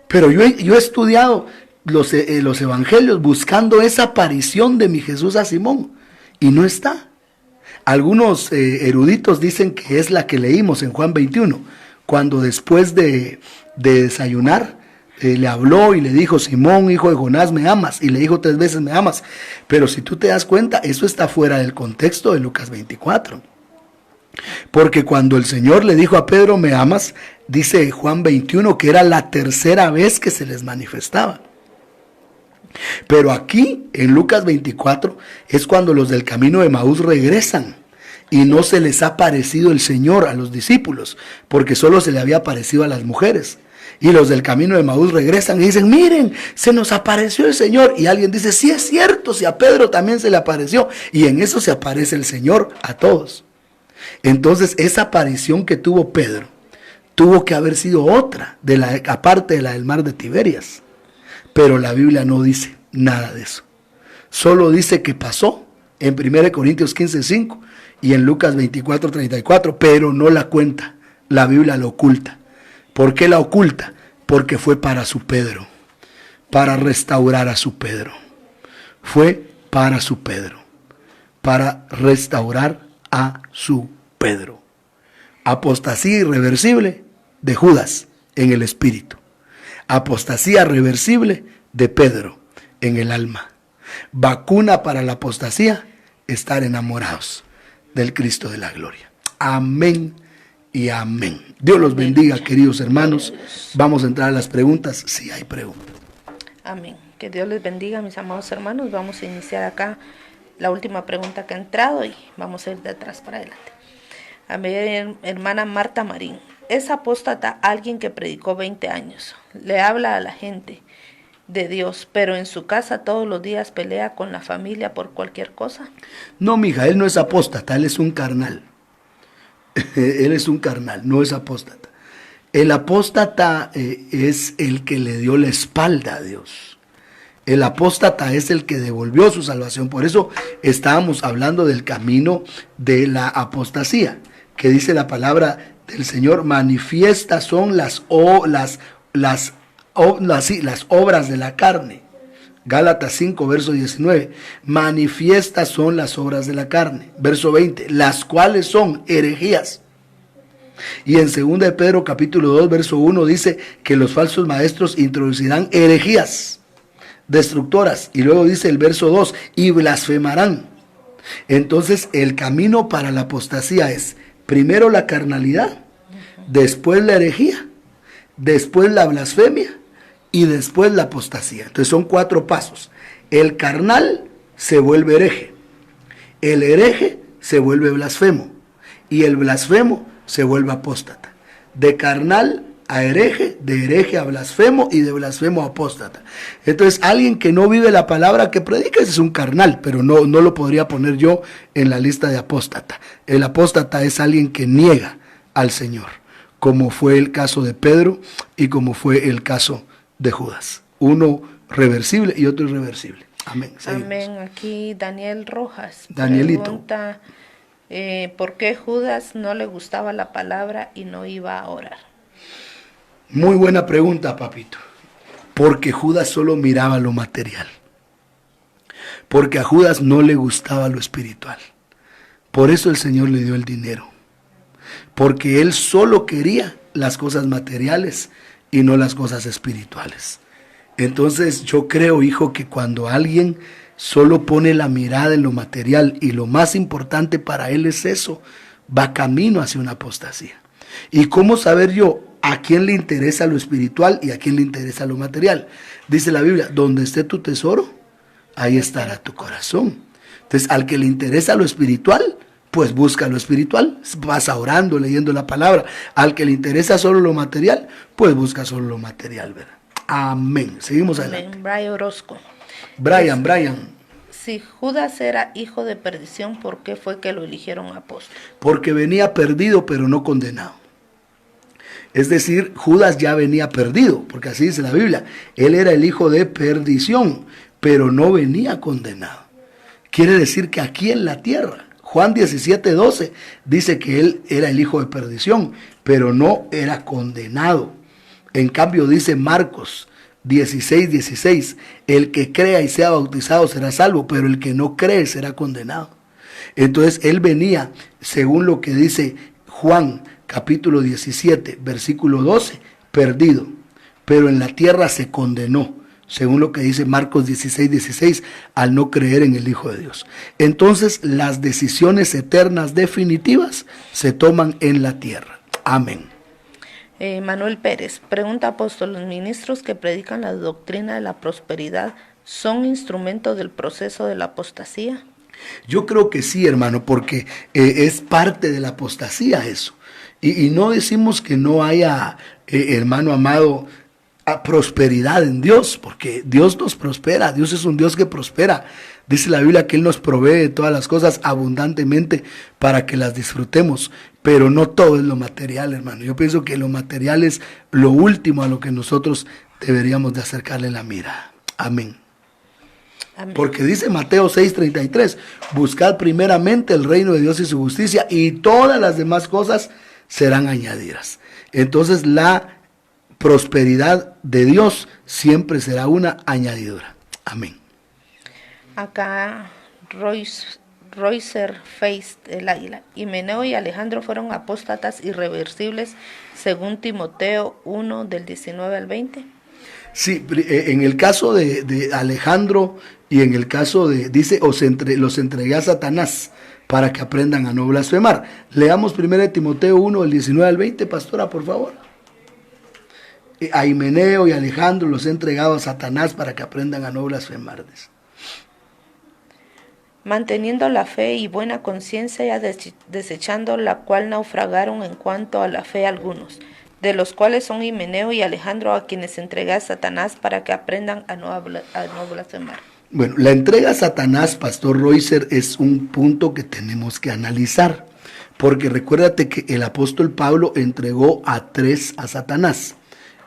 Pero yo he estudiado los evangelios buscando esa aparición de mi Jesús a Simón y no está. Algunos eruditos dicen que es la que leímos en Juan 21, cuando después de desayunar le habló y le dijo, Simón, hijo de Jonás, ¿me amas? Y le dijo 3 veces, ¿me amas? Pero si tú te das cuenta, eso está fuera del contexto de Lucas 24. Porque cuando el Señor le dijo a Pedro, ¿me amas? Dice Juan 21 que era la tercera vez que se les manifestaba. Pero aquí, en Lucas 24, es cuando los del camino de Emaús regresan y no se les ha aparecido el Señor a los discípulos, porque solo se le había aparecido a las mujeres. Y los del camino de Emaús regresan y dicen, miren, se nos apareció el Señor. Y alguien dice, sí es cierto, si a Pedro también se le apareció. Y en eso se aparece el Señor a todos. Entonces, esa aparición que tuvo Pedro, tuvo que haber sido otra, aparte de la del mar de Tiberias. Pero la Biblia no dice nada de eso. Solo dice que pasó en 1 Corintios 15:5 y en Lucas 24:34, pero no la cuenta. La Biblia la oculta. ¿Por qué la oculta? Porque fue para su Pedro, para restaurar a su Pedro. Fue para su Pedro, para restaurar a su Pedro. Apostasía irreversible de Judas en el espíritu. Apostasía reversible de Pedro en el alma. Vacuna para la apostasía, estar enamorados del Cristo de la gloria. Amén y amén. Dios los bendiga, queridos hermanos. Vamos a entrar a las preguntas, si hay preguntas. Amén. Que Dios les bendiga, mis amados hermanos. Vamos a iniciar acá la última pregunta que ha entrado y vamos a ir de atrás para adelante. A mi hermana Marta Marín. ¿Es apóstata alguien que predicó 20 años? Le habla a la gente de Dios, pero en su casa todos los días pelea con la familia por cualquier cosa. No, mija, él no es apóstata, él es un carnal. Él es un carnal, no es apóstata. El apóstata es el que le dio la espalda a Dios. El apóstata es el que devolvió su salvación. Por eso estábamos hablando del camino de la apostasía, que dice la palabra del Señor: manifiestas son las obras de la carne. Gálatas 5, verso 19. Manifiestas son las obras de la carne. Verso 20. Las cuales son herejías. Y en 2 de Pedro capítulo 2, verso 1 dice que los falsos maestros introducirán herejías destructoras. Y luego dice el verso 2, y blasfemarán. Entonces el camino para la apostasía es primero la carnalidad, después la herejía, después la blasfemia y después la apostasía. Entonces son 4 pasos. El carnal se vuelve hereje, el hereje se vuelve blasfemo y el blasfemo se vuelve apóstata. De carnal a hereje, de hereje a blasfemo y de blasfemo a apóstata. Entonces alguien que no vive la palabra que predica es un carnal, pero no lo podría poner yo en la lista de apóstata. El apóstata es alguien que niega al Señor, como fue el caso de Pedro y como fue el caso de Judas. Uno reversible y otro irreversible. Amén. Seguimos. Amén. Aquí Daniel Rojas Danielito pregunta ¿por qué Judas no le gustaba la palabra y no iba a orar? Muy buena pregunta, papito. Porque Judas solo miraba lo material. Porque a Judas no le gustaba lo espiritual. Por eso el Señor le dio el dinero. Porque él solo quería las cosas materiales y no las cosas espirituales. Entonces yo creo, hijo, que cuando alguien solo pone la mirada en lo material y lo más importante para él es eso, va camino hacia una apostasía. ¿Y cómo saber yo a quién le interesa lo espiritual y a quién le interesa lo material? Dice la Biblia, donde esté tu tesoro, ahí estará tu corazón. Entonces, al que le interesa lo espiritual, pues busca lo espiritual, vas orando, leyendo la palabra. Al que le interesa solo lo material, pues busca solo lo material, ¿verdad? Amén. Seguimos adelante. Brian Orozco. Brian. Si Judas era hijo de perdición, ¿por qué fue que lo eligieron apóstol? Porque venía perdido, pero no condenado. Es decir, Judas ya venía perdido, porque así dice la Biblia. Él era el hijo de perdición, pero no venía condenado. Quiere decir que aquí en la tierra, Juan 17:12 dice que él era el hijo de perdición, pero no era condenado. En cambio dice Marcos 16:16, el que crea y sea bautizado será salvo, pero el que no cree será condenado. Entonces él venía, según lo que dice Juan capítulo 17, versículo 12, perdido, pero en la tierra se condenó, según lo que dice Marcos 16:16, al no creer en el Hijo de Dios. Entonces las decisiones eternas definitivas se toman en la tierra. Amén. Manuel Pérez pregunta, apóstol, ¿los ministros que predican la doctrina de la prosperidad son instrumentos del proceso de la apostasía? Yo creo que sí, hermano, porque es parte de la apostasía eso. Y no decimos que no haya, hermano amado, prosperidad en Dios, porque Dios nos prospera, Dios es un Dios que prospera. Dice la Biblia que Él nos provee de todas las cosas abundantemente para que las disfrutemos, pero no todo es lo material, hermano. Yo pienso que lo material es lo último a lo que nosotros deberíamos de acercarle la mirada. Amén. Amén. Porque dice Mateo 6:33, buscad primeramente el reino de Dios y su justicia y todas las demás cosas serán añadidas. Entonces la prosperidad de Dios siempre será una añadidura. Amén. Acá Roycer Face el Águila. Himeneo y Alejandro fueron apóstatas irreversibles según Timoteo 1 del 19 al 20. Sí, en el caso de Alejandro y en el caso de, dice, los entregué a Satanás para que aprendan a no blasfemar. Leamos 1 Timoteo 1 del 19 al 20, pastora, por favor. A Himeneo y Alejandro los he entregado a Satanás para que aprendan a no blasfemar. Manteniendo la fe y buena conciencia, desechando la cual naufragaron en cuanto a la fe algunos, de los cuales son Himeneo y Alejandro, a quienes entregué a Satanás para que aprendan a no blasfemar. Bueno, la entrega a Satanás, pastor Roycer, es un punto que tenemos que analizar, porque recuérdate que el apóstol Pablo entregó a tres a Satanás.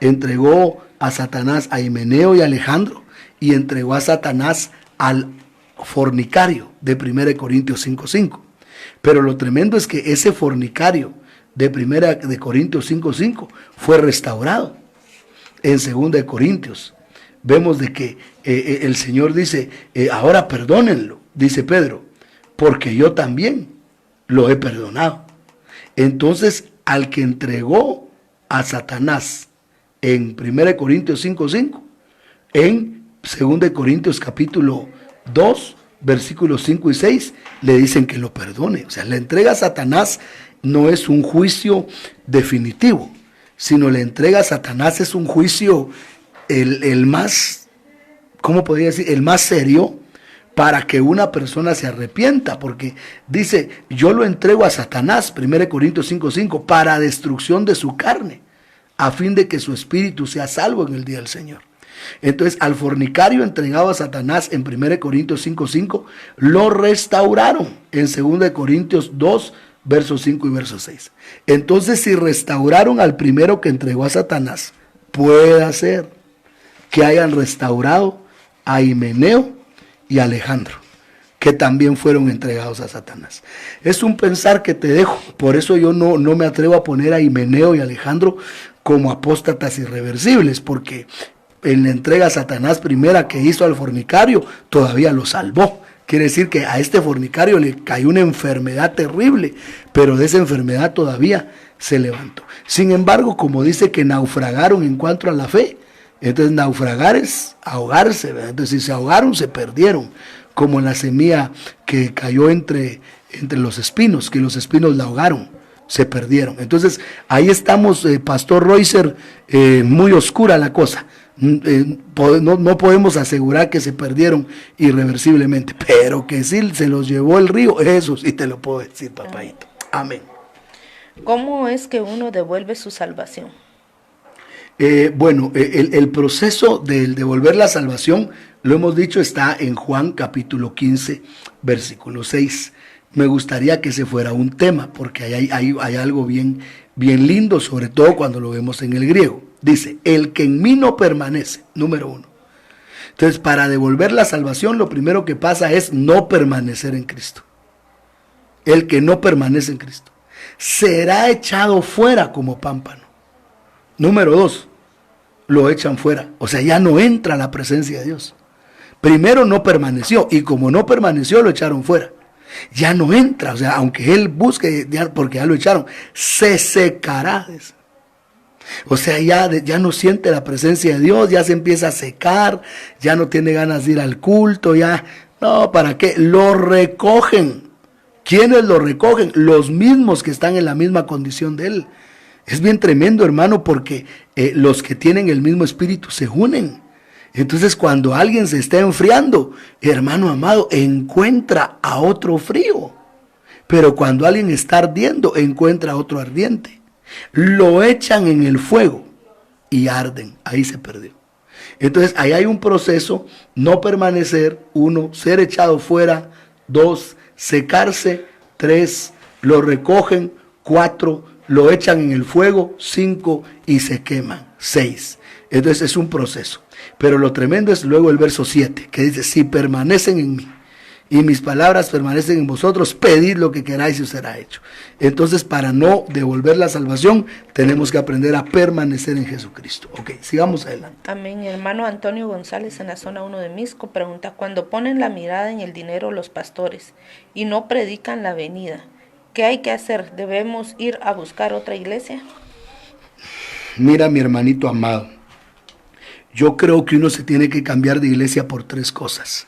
Entregó a Satanás a Himeneo y Alejandro, y entregó a Satanás al fornicario de 1 Corintios 5:5. Pero lo tremendo es que ese fornicario de 1 Corintios 5:5 fue restaurado. En 2 Corintios vemos de que el Señor dice, ahora perdónenlo, dice Pedro, porque yo también lo he perdonado. Entonces, al que entregó a Satanás en 1 Corintios 5:5, en 2 Corintios capítulo 2, versículos 5 y 6, le dicen que lo perdone. O sea, la entrega a Satanás no es un juicio definitivo, sino la entrega a Satanás es un juicio el más, ¿cómo podría decir? El más serio, para que una persona se arrepienta, porque dice, yo lo entrego a Satanás, 1 Corintios 5:5, para destrucción de su carne, a fin de que su espíritu sea salvo en el día del Señor. Entonces, al fornicario entregado a Satanás en 1 Corintios 5:5, lo restauraron en 2 Corintios 2, versos 5 y verso 6. Entonces, si restauraron al primero que entregó a Satanás, puede ser que hayan restaurado a Himeneo y Alejandro, que también fueron entregados a Satanás. Es un pensar que te dejo, por eso yo no me atrevo a poner a Himeneo y Alejandro como apóstatas irreversibles, porque en la entrega a Satanás primera que hizo al fornicario, todavía lo salvó. Quiere decir que a este fornicario le cayó una enfermedad terrible, pero de esa enfermedad todavía se levantó. Sin embargo, como dice que naufragaron en cuanto a la fe, entonces naufragar es ahogarse, ¿verdad? Entonces si se ahogaron, se perdieron, como la semilla que cayó entre los espinos, que los espinos la ahogaron, se perdieron. Entonces ahí estamos, Pastor Reuser, muy oscura la cosa. No podemos asegurar que se perdieron irreversiblemente, pero que sí se los llevó el río, eso sí te lo puedo decir, papadito. Amén. ¿Cómo es que uno devuelve su salvación? Bueno, el proceso del devolver la salvación, lo hemos dicho, está en Juan capítulo 15, versículo 6. Me gustaría que ese fuera un tema, porque hay algo bien lindo, sobre todo cuando lo vemos en el griego. Dice, el que en mí no permanece, número 1. Entonces, para devolver la salvación, lo primero que pasa es no permanecer en Cristo. El que no permanece en Cristo será echado fuera como pámpano. Número 2, lo echan fuera. O sea, ya no entra a la presencia de Dios. Primero no permaneció, y como no permaneció, lo echaron fuera. Ya no entra, o sea, aunque él busque, porque ya lo echaron, se secará. O sea, ya no siente la presencia de Dios, ya se empieza a secar, ya no tiene ganas de ir al culto, ya, no, ¿para qué? Lo recogen. ¿Quiénes lo recogen? Los mismos que están en la misma condición de él. Es bien tremendo, hermano, porque los que tienen el mismo espíritu se unen. Entonces, cuando alguien se está enfriando, hermano amado, encuentra a otro frío. Pero cuando alguien está ardiendo, encuentra a otro ardiente. Lo echan en el fuego y arden. Ahí se perdió. Entonces, ahí hay un proceso: no permanecer, 1, ser echado fuera, 2, secarse, 3, lo recogen, 4, lo echan en el fuego, 5, y se queman, 6. Entonces es un proceso. Pero lo tremendo es luego el verso 7, que dice, si permanecen en mí y mis palabras permanecen en vosotros, pedid lo que queráis y os será hecho. Entonces, para no devolver la salvación, tenemos que aprender a permanecer en Jesucristo. Ok, sigamos adelante. Amén. Mi hermano Antonio González, en la zona 1 de Misco, pregunta, cuando ponen la mirada en el dinero los pastores y no predican la venida, ¿qué hay que hacer? ¿Debemos ir a buscar otra iglesia? Mira, mi hermanito amado, yo creo que uno se tiene que cambiar de iglesia por 3 cosas.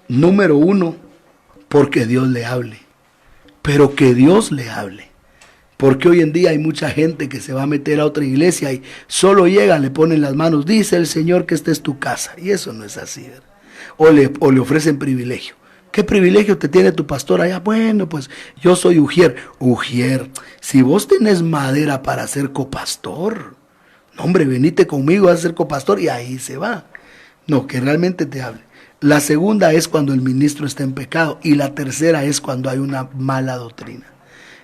Número 1, porque Dios le hable. Pero que Dios le hable. Porque hoy en día hay mucha gente que se va a meter a otra iglesia y solo llegan, le ponen las manos, dice el Señor que esta es tu casa. Y eso no es así, ¿verdad? O le ofrecen privilegio. ¿Qué privilegio te tiene tu pastor allá? Bueno, pues yo soy Ujier. Ujier, si vos tenés madera para ser copastor, no, hombre, venite conmigo a ser copastor, y ahí se va. No, que realmente te hable. La segunda es cuando el ministro está en pecado, y la tercera es cuando hay una mala doctrina.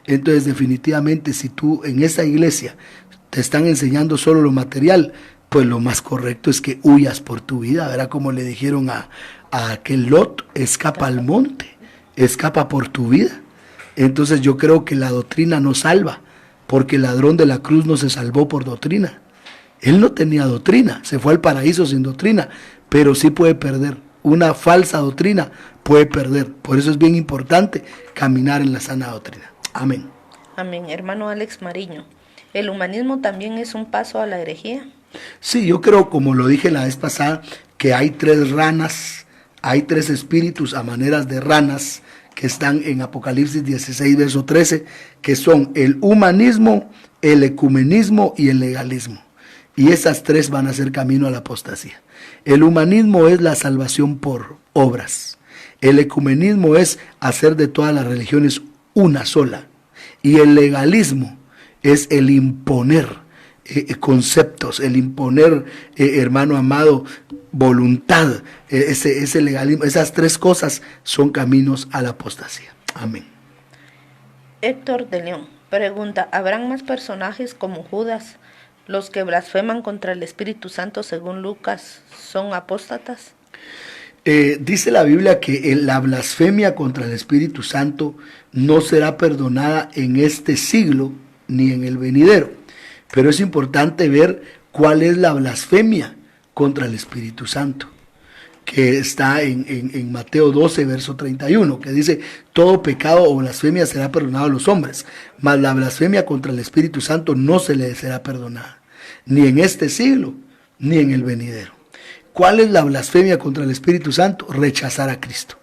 Entonces definitivamente si tú en esa iglesia te están enseñando solo lo material, pues lo más correcto es que huyas por tu vida. Verá como le dijeron a aquel Lot, escapa al monte, escapa por tu vida. Entonces yo creo que la doctrina no salva, porque el ladrón de la cruz no se salvó por doctrina. Él no tenía doctrina, se fue al paraíso sin doctrina, pero sí puede perder. Una falsa doctrina puede perder. Por eso es bien importante caminar en la sana doctrina. Amén. Amén. Hermano Alex Mariño, ¿el humanismo también es un paso a la herejía? Sí, yo creo, como lo dije la vez pasada, que hay 3 ranas, hay 3 espíritus a maneras de ranas que están en Apocalipsis 16, verso 13, que son el humanismo, el ecumenismo y el legalismo. Y esas 3 van a ser camino a la apostasía. El humanismo es la salvación por obras. El ecumenismo es hacer de todas las religiones una sola. Y el legalismo es el imponer conceptos, el imponer, hermano amado, voluntad, ese legalismo. Esas 3 cosas son caminos a la apostasía. Amén. Héctor de León pregunta, ¿habrán más personajes como Judas, los que blasfeman contra el Espíritu Santo según Lucas, son apóstatas? Dice la Biblia que la blasfemia contra el Espíritu Santo no será perdonada en este siglo ni en el venidero. Pero es importante ver cuál es la blasfemia contra el Espíritu Santo, que está en Mateo 12, verso 31, que dice, todo pecado o blasfemia será perdonado a los hombres, mas la blasfemia contra el Espíritu Santo no se le será perdonada, ni en este siglo, ni en el venidero. ¿Cuál es la blasfemia contra el Espíritu Santo? Rechazar a Cristo,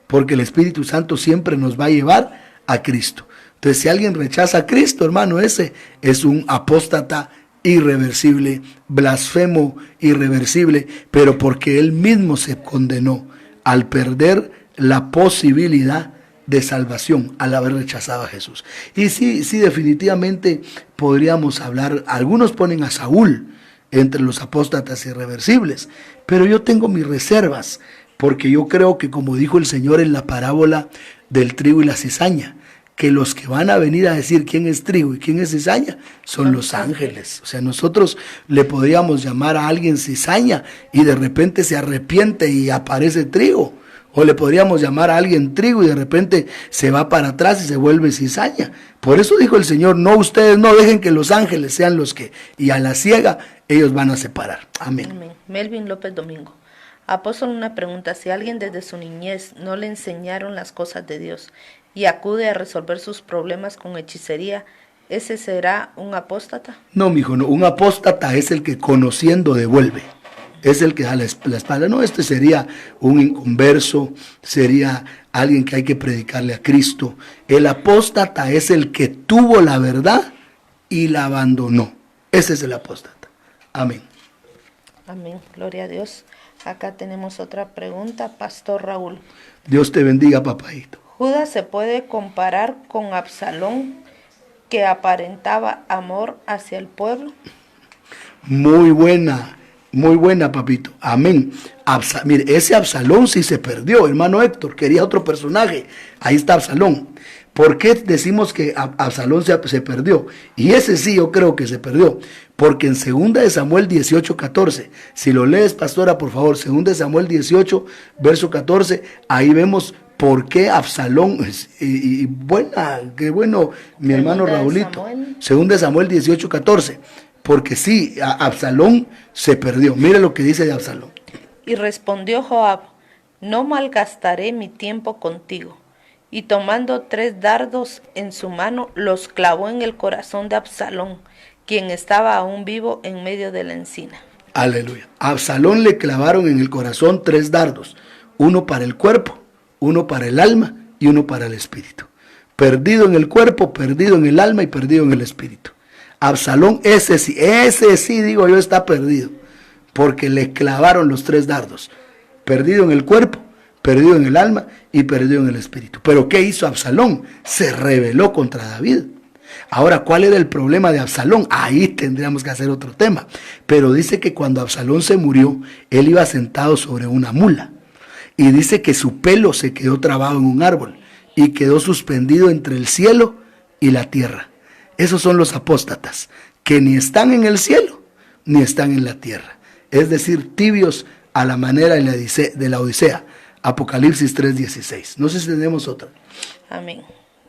porque el Espíritu Santo siempre nos va a llevar a Cristo. Entonces, si alguien rechaza a Cristo, hermano, ese es un apóstata irreversible, blasfemo irreversible, pero porque él mismo se condenó al perder la posibilidad de salvación al haber rechazado a Jesús. Y sí, definitivamente podríamos hablar, algunos ponen a Saúl entre los apóstatas irreversibles, pero yo tengo mis reservas, porque yo creo que, como dijo el Señor en la parábola del trigo y la cizaña, que los que van a venir a decir quién es trigo y quién es cizaña son los ángeles. O sea, nosotros le podríamos llamar a alguien cizaña y de repente se arrepiente y aparece trigo. O le podríamos llamar a alguien trigo y de repente se va para atrás y se vuelve cizaña. Por eso dijo el Señor, no, ustedes no dejen que los ángeles sean los que, y a la ciega ellos van a separar. Amén. Amén. Melvin López Domingo. Apóstol, una pregunta, si alguien desde su niñez no le enseñaron las cosas de Dios y acude a resolver sus problemas con hechicería, ¿ese será un apóstata? No, mijo, no. Un apóstata es el que conociendo devuelve. Es el que da la espalda. No, este sería un inconverso, sería alguien que hay que predicarle a Cristo. El apóstata es el que tuvo la verdad y la abandonó. Ese es el apóstata. Amén. Amén. Gloria a Dios. Acá tenemos otra pregunta, Pastor Raúl. Dios te bendiga, papadito. ¿Judas se puede comparar con Absalón, que aparentaba amor hacia el pueblo? Muy buena, papito. Amén. Mire, ese Absalón sí se perdió, hermano Héctor, quería otro personaje. Ahí está Absalón. ¿Por qué decimos que Absalón se perdió? Y ese sí yo creo que se perdió. Porque en 2 Samuel 18:14, si lo lees, pastora, por favor, 2 Samuel 18, verso 14, ahí vemos por qué Absalón, qué bueno, mi hermano Raulito. 2 Samuel 18:14, porque sí, Absalón se perdió. Mire lo que dice de Absalón. Y respondió Joab, no malgastaré mi tiempo contigo. Y tomando 3 dardos en su mano, los clavó en el corazón de Absalón, quien estaba aún vivo en medio de la encina. Aleluya. A Absalón le clavaron en el corazón 3 dardos, uno para el cuerpo, uno para el alma y uno para el espíritu. Perdido en el cuerpo, perdido en el alma y perdido en el espíritu. Absalón, ese sí, digo yo, está perdido, porque le clavaron los 3 dardos. Perdido en el cuerpo, perdido en el alma y perdido en el espíritu. Pero ¿qué hizo Absalón? Se rebeló contra David. Ahora, ¿cuál era el problema de Absalón? Ahí tendríamos que hacer otro tema. Pero dice que cuando Absalón se murió, él iba sentado sobre una mula. Y dice que su pelo se quedó trabado en un árbol y quedó suspendido entre el cielo y la tierra. Esos son los apóstatas, que ni están en el cielo, ni están en la tierra. Es decir, tibios a la manera de la Odisea. Apocalipsis 3:16. No sé si tenemos otra. Amén.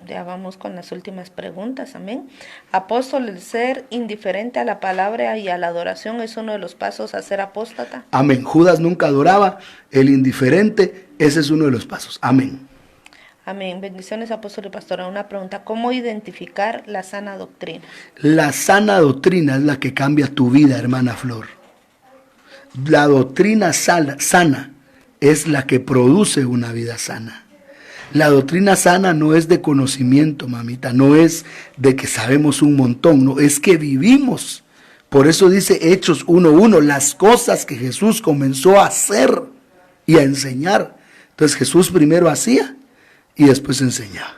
Ya vamos con las últimas preguntas. Amén. Apóstol, el ser indiferente a la palabra y a la adoración es uno de los pasos a ser apóstata. Amén. Judas nunca adoraba, el indiferente, ese es uno de los pasos. Amén. Amén. Bendiciones, apóstol y pastora. Una pregunta: ¿cómo identificar la sana doctrina? La sana doctrina es la que cambia tu vida, hermana Flor. La doctrina sana es la que produce una vida sana. La doctrina sana no es de conocimiento, mamita, no es de que sabemos un montón, no, es que vivimos. Por eso dice Hechos 1:1, las cosas que Jesús comenzó a hacer y a enseñar. Entonces Jesús primero hacía y después enseñaba.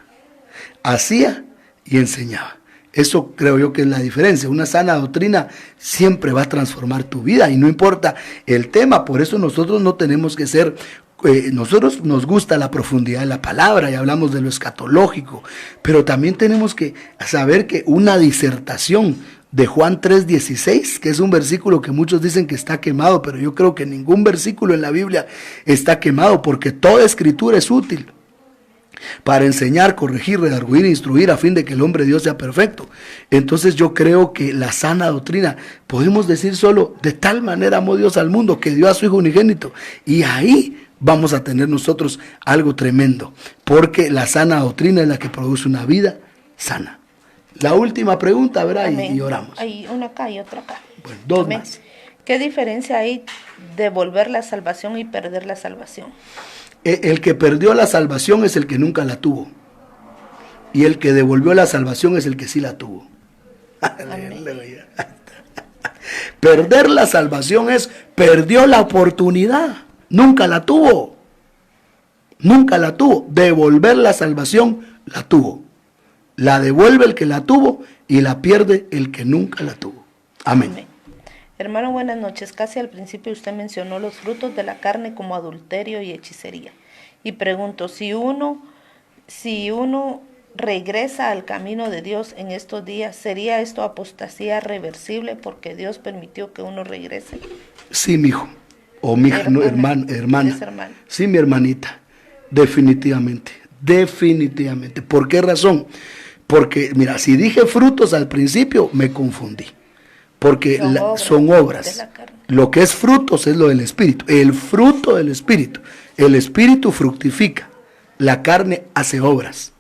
Hacía y enseñaba. Eso creo yo que es la diferencia. Una sana doctrina siempre va a transformar tu vida y no importa el tema. Por eso nosotros no tenemos que ser, nosotros nos gusta la profundidad de la palabra y hablamos de lo escatológico, pero también tenemos que saber que una disertación de Juan 3:16, que es un versículo que muchos dicen que está quemado, pero yo creo que ningún versículo en la Biblia está quemado, porque toda escritura es útil para enseñar, corregir, redarguir, instruir, a fin de que el hombre de Dios sea perfecto. Entonces yo creo que la sana doctrina, podemos decir solo, de tal manera amó Dios al mundo, que dio a su Hijo unigénito, y ahí vamos a tener nosotros algo tremendo, porque la sana doctrina es la que produce una vida sana. La última pregunta, ¿verdad? Y oramos. Hay una acá y otra acá. Bueno, dos Amén. más. ¿Qué diferencia hay de devolver la salvación y perder la salvación? El que perdió la salvación es el que nunca la tuvo. Y el que devolvió la salvación es el que sí la tuvo. Perder la salvación es, perdió la oportunidad. Nunca la tuvo. Nunca la tuvo. Devolver la salvación, la tuvo. La devuelve el que la tuvo y la pierde el que nunca la tuvo. Amén. Amén. Hermano, buenas noches. Casi al principio usted mencionó los frutos de la carne como adulterio y hechicería. Y pregunto, si uno regresa al camino de Dios en estos días, ¿sería esto apostasía reversible porque Dios permitió que uno regrese? Sí, mi hijo. O mi hija, no, hermana. Sí, mi hermanita. Definitivamente. Definitivamente. ¿Por qué razón? Porque, mira, si dije frutos al principio, me confundí. Porque son obras. Lo que es frutos es lo del Espíritu. El fruto del Espíritu. El Espíritu fructifica. La carne hace obras.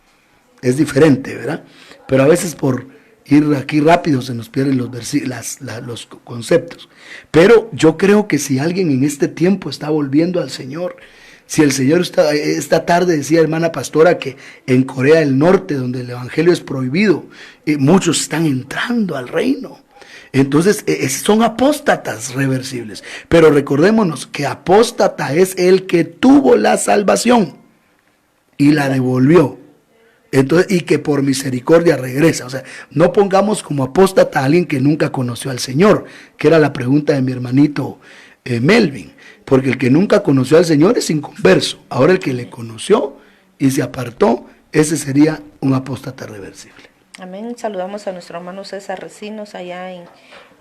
Es diferente, ¿verdad? Pero a veces por ir aquí rápido se nos pierden los conceptos. Pero yo creo que si alguien en este tiempo está volviendo al Señor, si el Señor esta tarde decía hermana pastora que en Corea del Norte, donde el Evangelio es prohibido, muchos están entrando al reino. Entonces son apóstatas reversibles. Pero recordémonos que apóstata es el que tuvo la salvación y la devolvió. Entonces, y que por misericordia regresa. O sea, no pongamos como apóstata a alguien que nunca conoció al Señor, que era la pregunta de mi hermanito Melvin. Porque el que nunca conoció al Señor es inconverso. Ahora el que le conoció y se apartó, ese sería un apóstata reversible. Amén. Saludamos a nuestro hermano César Recinos allá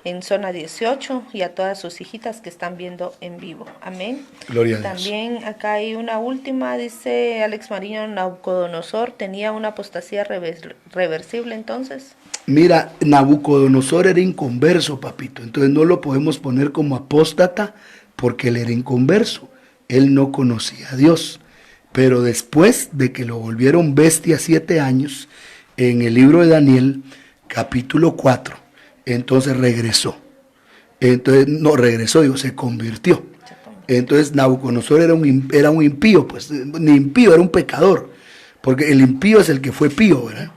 en zona 18 y a todas sus hijitas que están viendo en vivo. Amén. Gloria a Dios. También acá hay una última, dice Alex Mariño, Nabucodonosor tenía una apostasía reversible entonces. Mira, Nabucodonosor era inconverso, papito. Entonces no lo podemos poner como apóstata porque él era inconverso. Él no conocía a Dios. Pero después de que lo volvieron bestia 7 años, en el libro de Daniel, capítulo 4, entonces regresó. Entonces, no regresó, digo, se convirtió. Entonces Nabucodonosor era un impío, pues, ni impío, era un pecador. Porque el impío es el que fue pío, ¿verdad?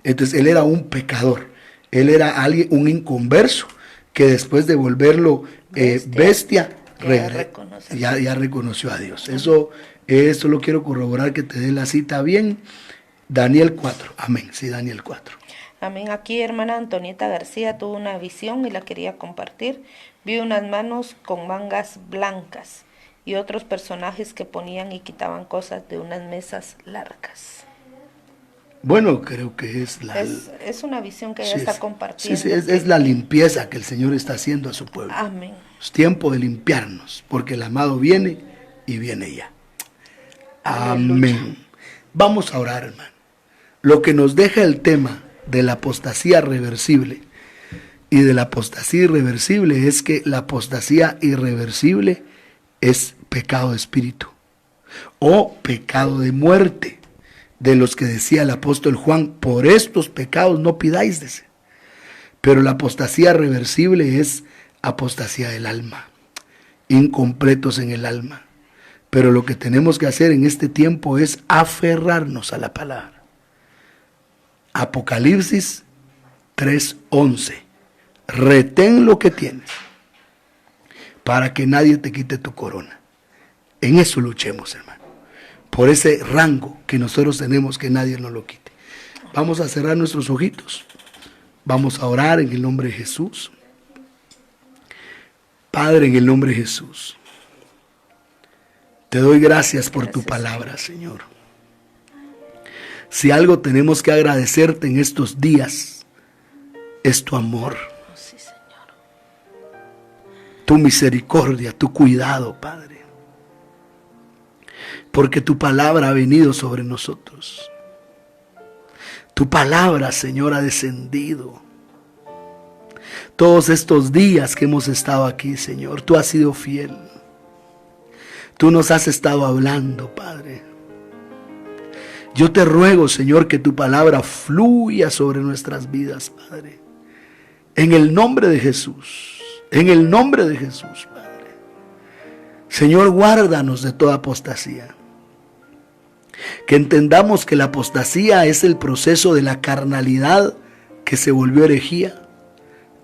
Entonces él era un pecador. Él era un inconverso que después de volverlo bestia ya reconoció a Dios. Eso lo quiero corroborar, que te dé la cita bien. Daniel 4, amén, sí, Daniel 4. Amén. Aquí hermana Antonieta García tuvo una visión y la quería compartir. Vi unas manos con mangas blancas y otros personajes que ponían y quitaban cosas de unas mesas largas. Bueno, creo que es es una visión que ella está compartiendo. Sí, es la limpieza que el Señor está haciendo a su pueblo. Amén. Es tiempo de limpiarnos, porque el amado viene y viene ya. Aleluya. Amén. Vamos a orar, hermano. Lo que nos deja el tema de la apostasía reversible y de la apostasía irreversible es que la apostasía irreversible es pecado de espíritu o pecado de muerte, de los que decía el apóstol Juan: por estos pecados no pidáis, dice. Pero la apostasía reversible es apostasía del alma, incompletos en el alma. Pero lo que tenemos que hacer en este tiempo es aferrarnos a la palabra. Apocalipsis 3:11. Retén lo que tienes para que nadie te quite tu corona. En eso luchemos, hermano. Por ese rango que nosotros tenemos, que nadie nos lo quite. Vamos a cerrar nuestros ojitos. Vamos a orar en el nombre de Jesús. Padre, en el nombre de Jesús, te doy gracias por tu palabra, Señor. Si algo tenemos que agradecerte en estos días, es tu amor, Sí, Señor. tu misericordia, tu cuidado, Padre. Porque tu palabra ha venido sobre nosotros. Tu palabra, Señor, ha descendido. Todos estos días que hemos estado aquí, Señor, tú has sido fiel. Tú nos has estado hablando, Padre. Yo te ruego, Señor, que tu palabra fluya sobre nuestras vidas, Padre. En el nombre de Jesús. En el nombre de Jesús, Padre. Señor, guárdanos de toda apostasía. Que entendamos que la apostasía es el proceso de la carnalidad que se volvió herejía,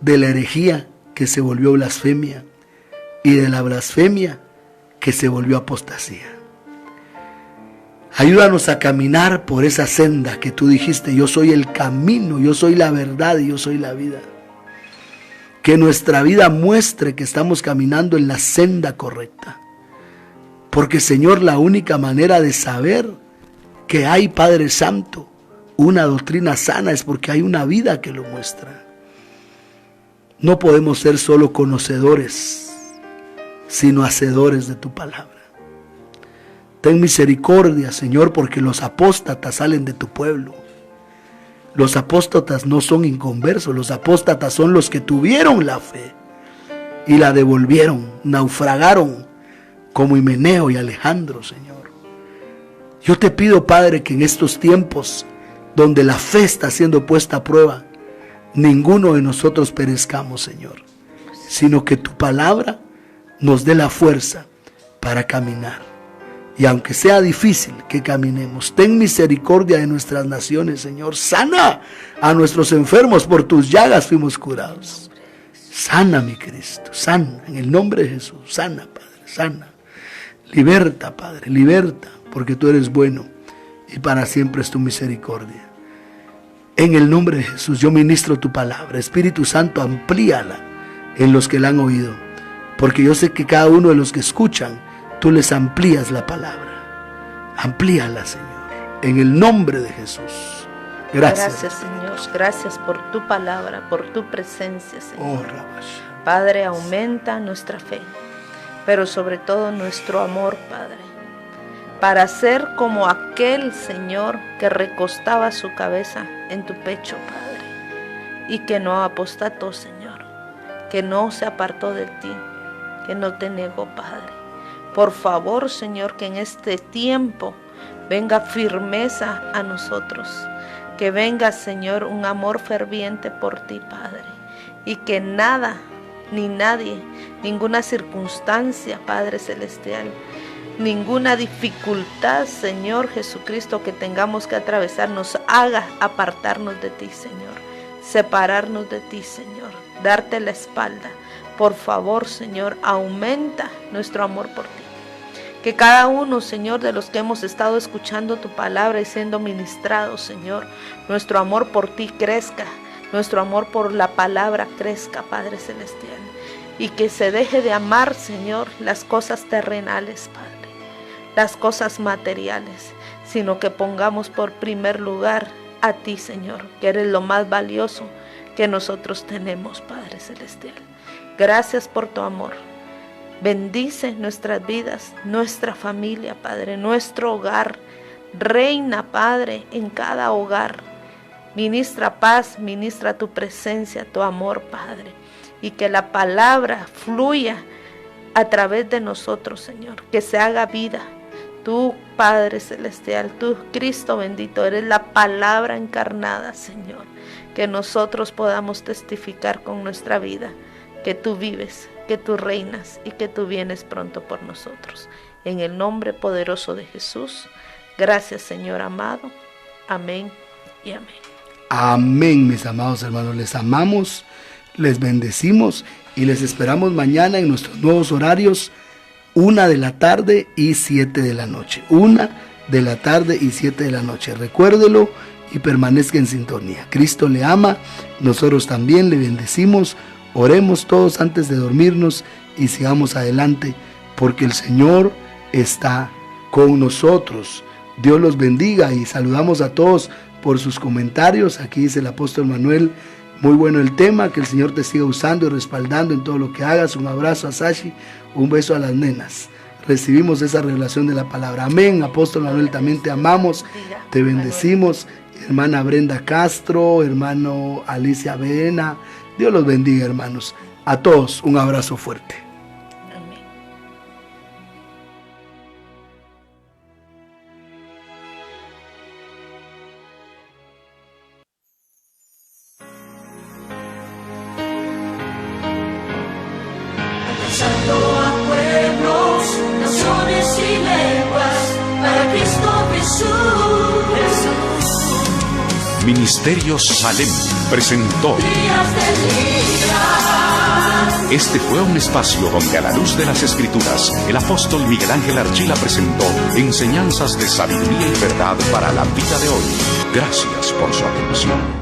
de la herejía que se volvió blasfemia y de la blasfemia que se volvió apostasía. Ayúdanos a caminar por esa senda que tú dijiste: yo soy el camino, yo soy la verdad y yo soy la vida. Que nuestra vida muestre que estamos caminando en la senda correcta. Porque, Señor, la única manera de saber que hay, Padre Santo, una doctrina sana es porque hay una vida que lo muestra. No podemos ser solo conocedores, sino hacedores de tu palabra. Ten misericordia, Señor, porque los apóstatas salen de tu pueblo. Los apóstatas no son inconversos, los apóstatas son los que tuvieron la fe y la devolvieron, naufragaron como Himeneo y Alejandro, Señor. Yo te pido, Padre, que en estos tiempos donde la fe está siendo puesta a prueba, ninguno de nosotros perezcamos, Señor, sino que tu palabra nos dé la fuerza para caminar. Y aunque sea difícil que caminemos, ten misericordia de nuestras naciones, Señor. Sana a nuestros enfermos, por tus llagas fuimos curados. Sana, mi Cristo, sana, en el nombre de Jesús. Sana, Padre, sana. Liberta, Padre, liberta, porque tú eres bueno y para siempre es tu misericordia. En el nombre de Jesús yo ministro tu palabra. Espíritu Santo, amplíala en los que la han oído, porque yo sé que cada uno de los que escuchan, tú les amplías la palabra. Amplíala, Señor, en el nombre de Jesús. Gracias. Gracias, Señor. Gracias por tu palabra, por tu presencia, Señor. Oh, Padre, aumenta nuestra fe, pero sobre todo nuestro amor, Padre, para ser como aquel Señor que recostaba su cabeza en tu pecho, Padre, y que no apostató, Señor, que no se apartó de ti, que no te negó, Padre. Por favor, Señor, que en este tiempo venga firmeza a nosotros, que venga, Señor, un amor ferviente por ti, Padre, y que nada ni nadie, ninguna circunstancia, Padre Celestial, ninguna dificultad, Señor Jesucristo, que tengamos que atravesar nos haga apartarnos de ti, Señor, separarnos de ti, Señor, darte la espalda. Por favor, Señor, aumenta nuestro amor por ti. Que cada uno, Señor, de los que hemos estado escuchando tu palabra y siendo ministrados, Señor, nuestro amor por ti crezca, nuestro amor por la palabra crezca, Padre Celestial. Y que se deje de amar, Señor, las cosas terrenales, Padre, las cosas materiales, sino que pongamos por primer lugar a ti, Señor, que eres lo más valioso que nosotros tenemos, Padre Celestial. Gracias por tu amor. Bendice nuestras vidas, nuestra familia, Padre, nuestro hogar. Reina, Padre, en cada hogar. Ministra paz, ministra tu presencia, tu amor, Padre. Y que la palabra fluya a través de nosotros, Señor. Que se haga vida. Tú, Padre Celestial, tú, Cristo bendito, eres la palabra encarnada, Señor. Que nosotros podamos testificar con nuestra vida que tú vives, que tú reinas y que tú vienes pronto por nosotros. En el nombre poderoso de Jesús, gracias, Señor amado. Amén y amén. Amén, mis amados hermanos. Les amamos, les bendecimos y les esperamos mañana en nuestros nuevos horarios, 1 de la tarde y 7 de la noche. 1 de la tarde y 7 de la noche. Recuérdelo y permanezca en sintonía. Cristo le ama, nosotros también le bendecimos. Oremos todos antes de dormirnos y sigamos adelante porque el Señor está con nosotros. Dios los bendiga y saludamos a todos por sus comentarios. Aquí dice el apóstol Manuel, muy bueno el tema, que el Señor te siga usando y respaldando en todo lo que hagas. Un abrazo a Sashi, un beso a las nenas. Recibimos esa revelación de la palabra. Amén. Apóstol Manuel, también te amamos, te bendecimos. Hermana Brenda Castro, hermano Alicia Vena, Dios los bendiga, hermanos. A todos un abrazo fuerte. Amén. Santo a pueblos, naciones y lenguas, para Cristo Jesús. Ministerios Salem presentó. Este fue un espacio donde a la luz de las Escrituras, el apóstol Miguel Ángel Archila presentó enseñanzas de sabiduría y verdad para la vida de hoy. Gracias por su atención.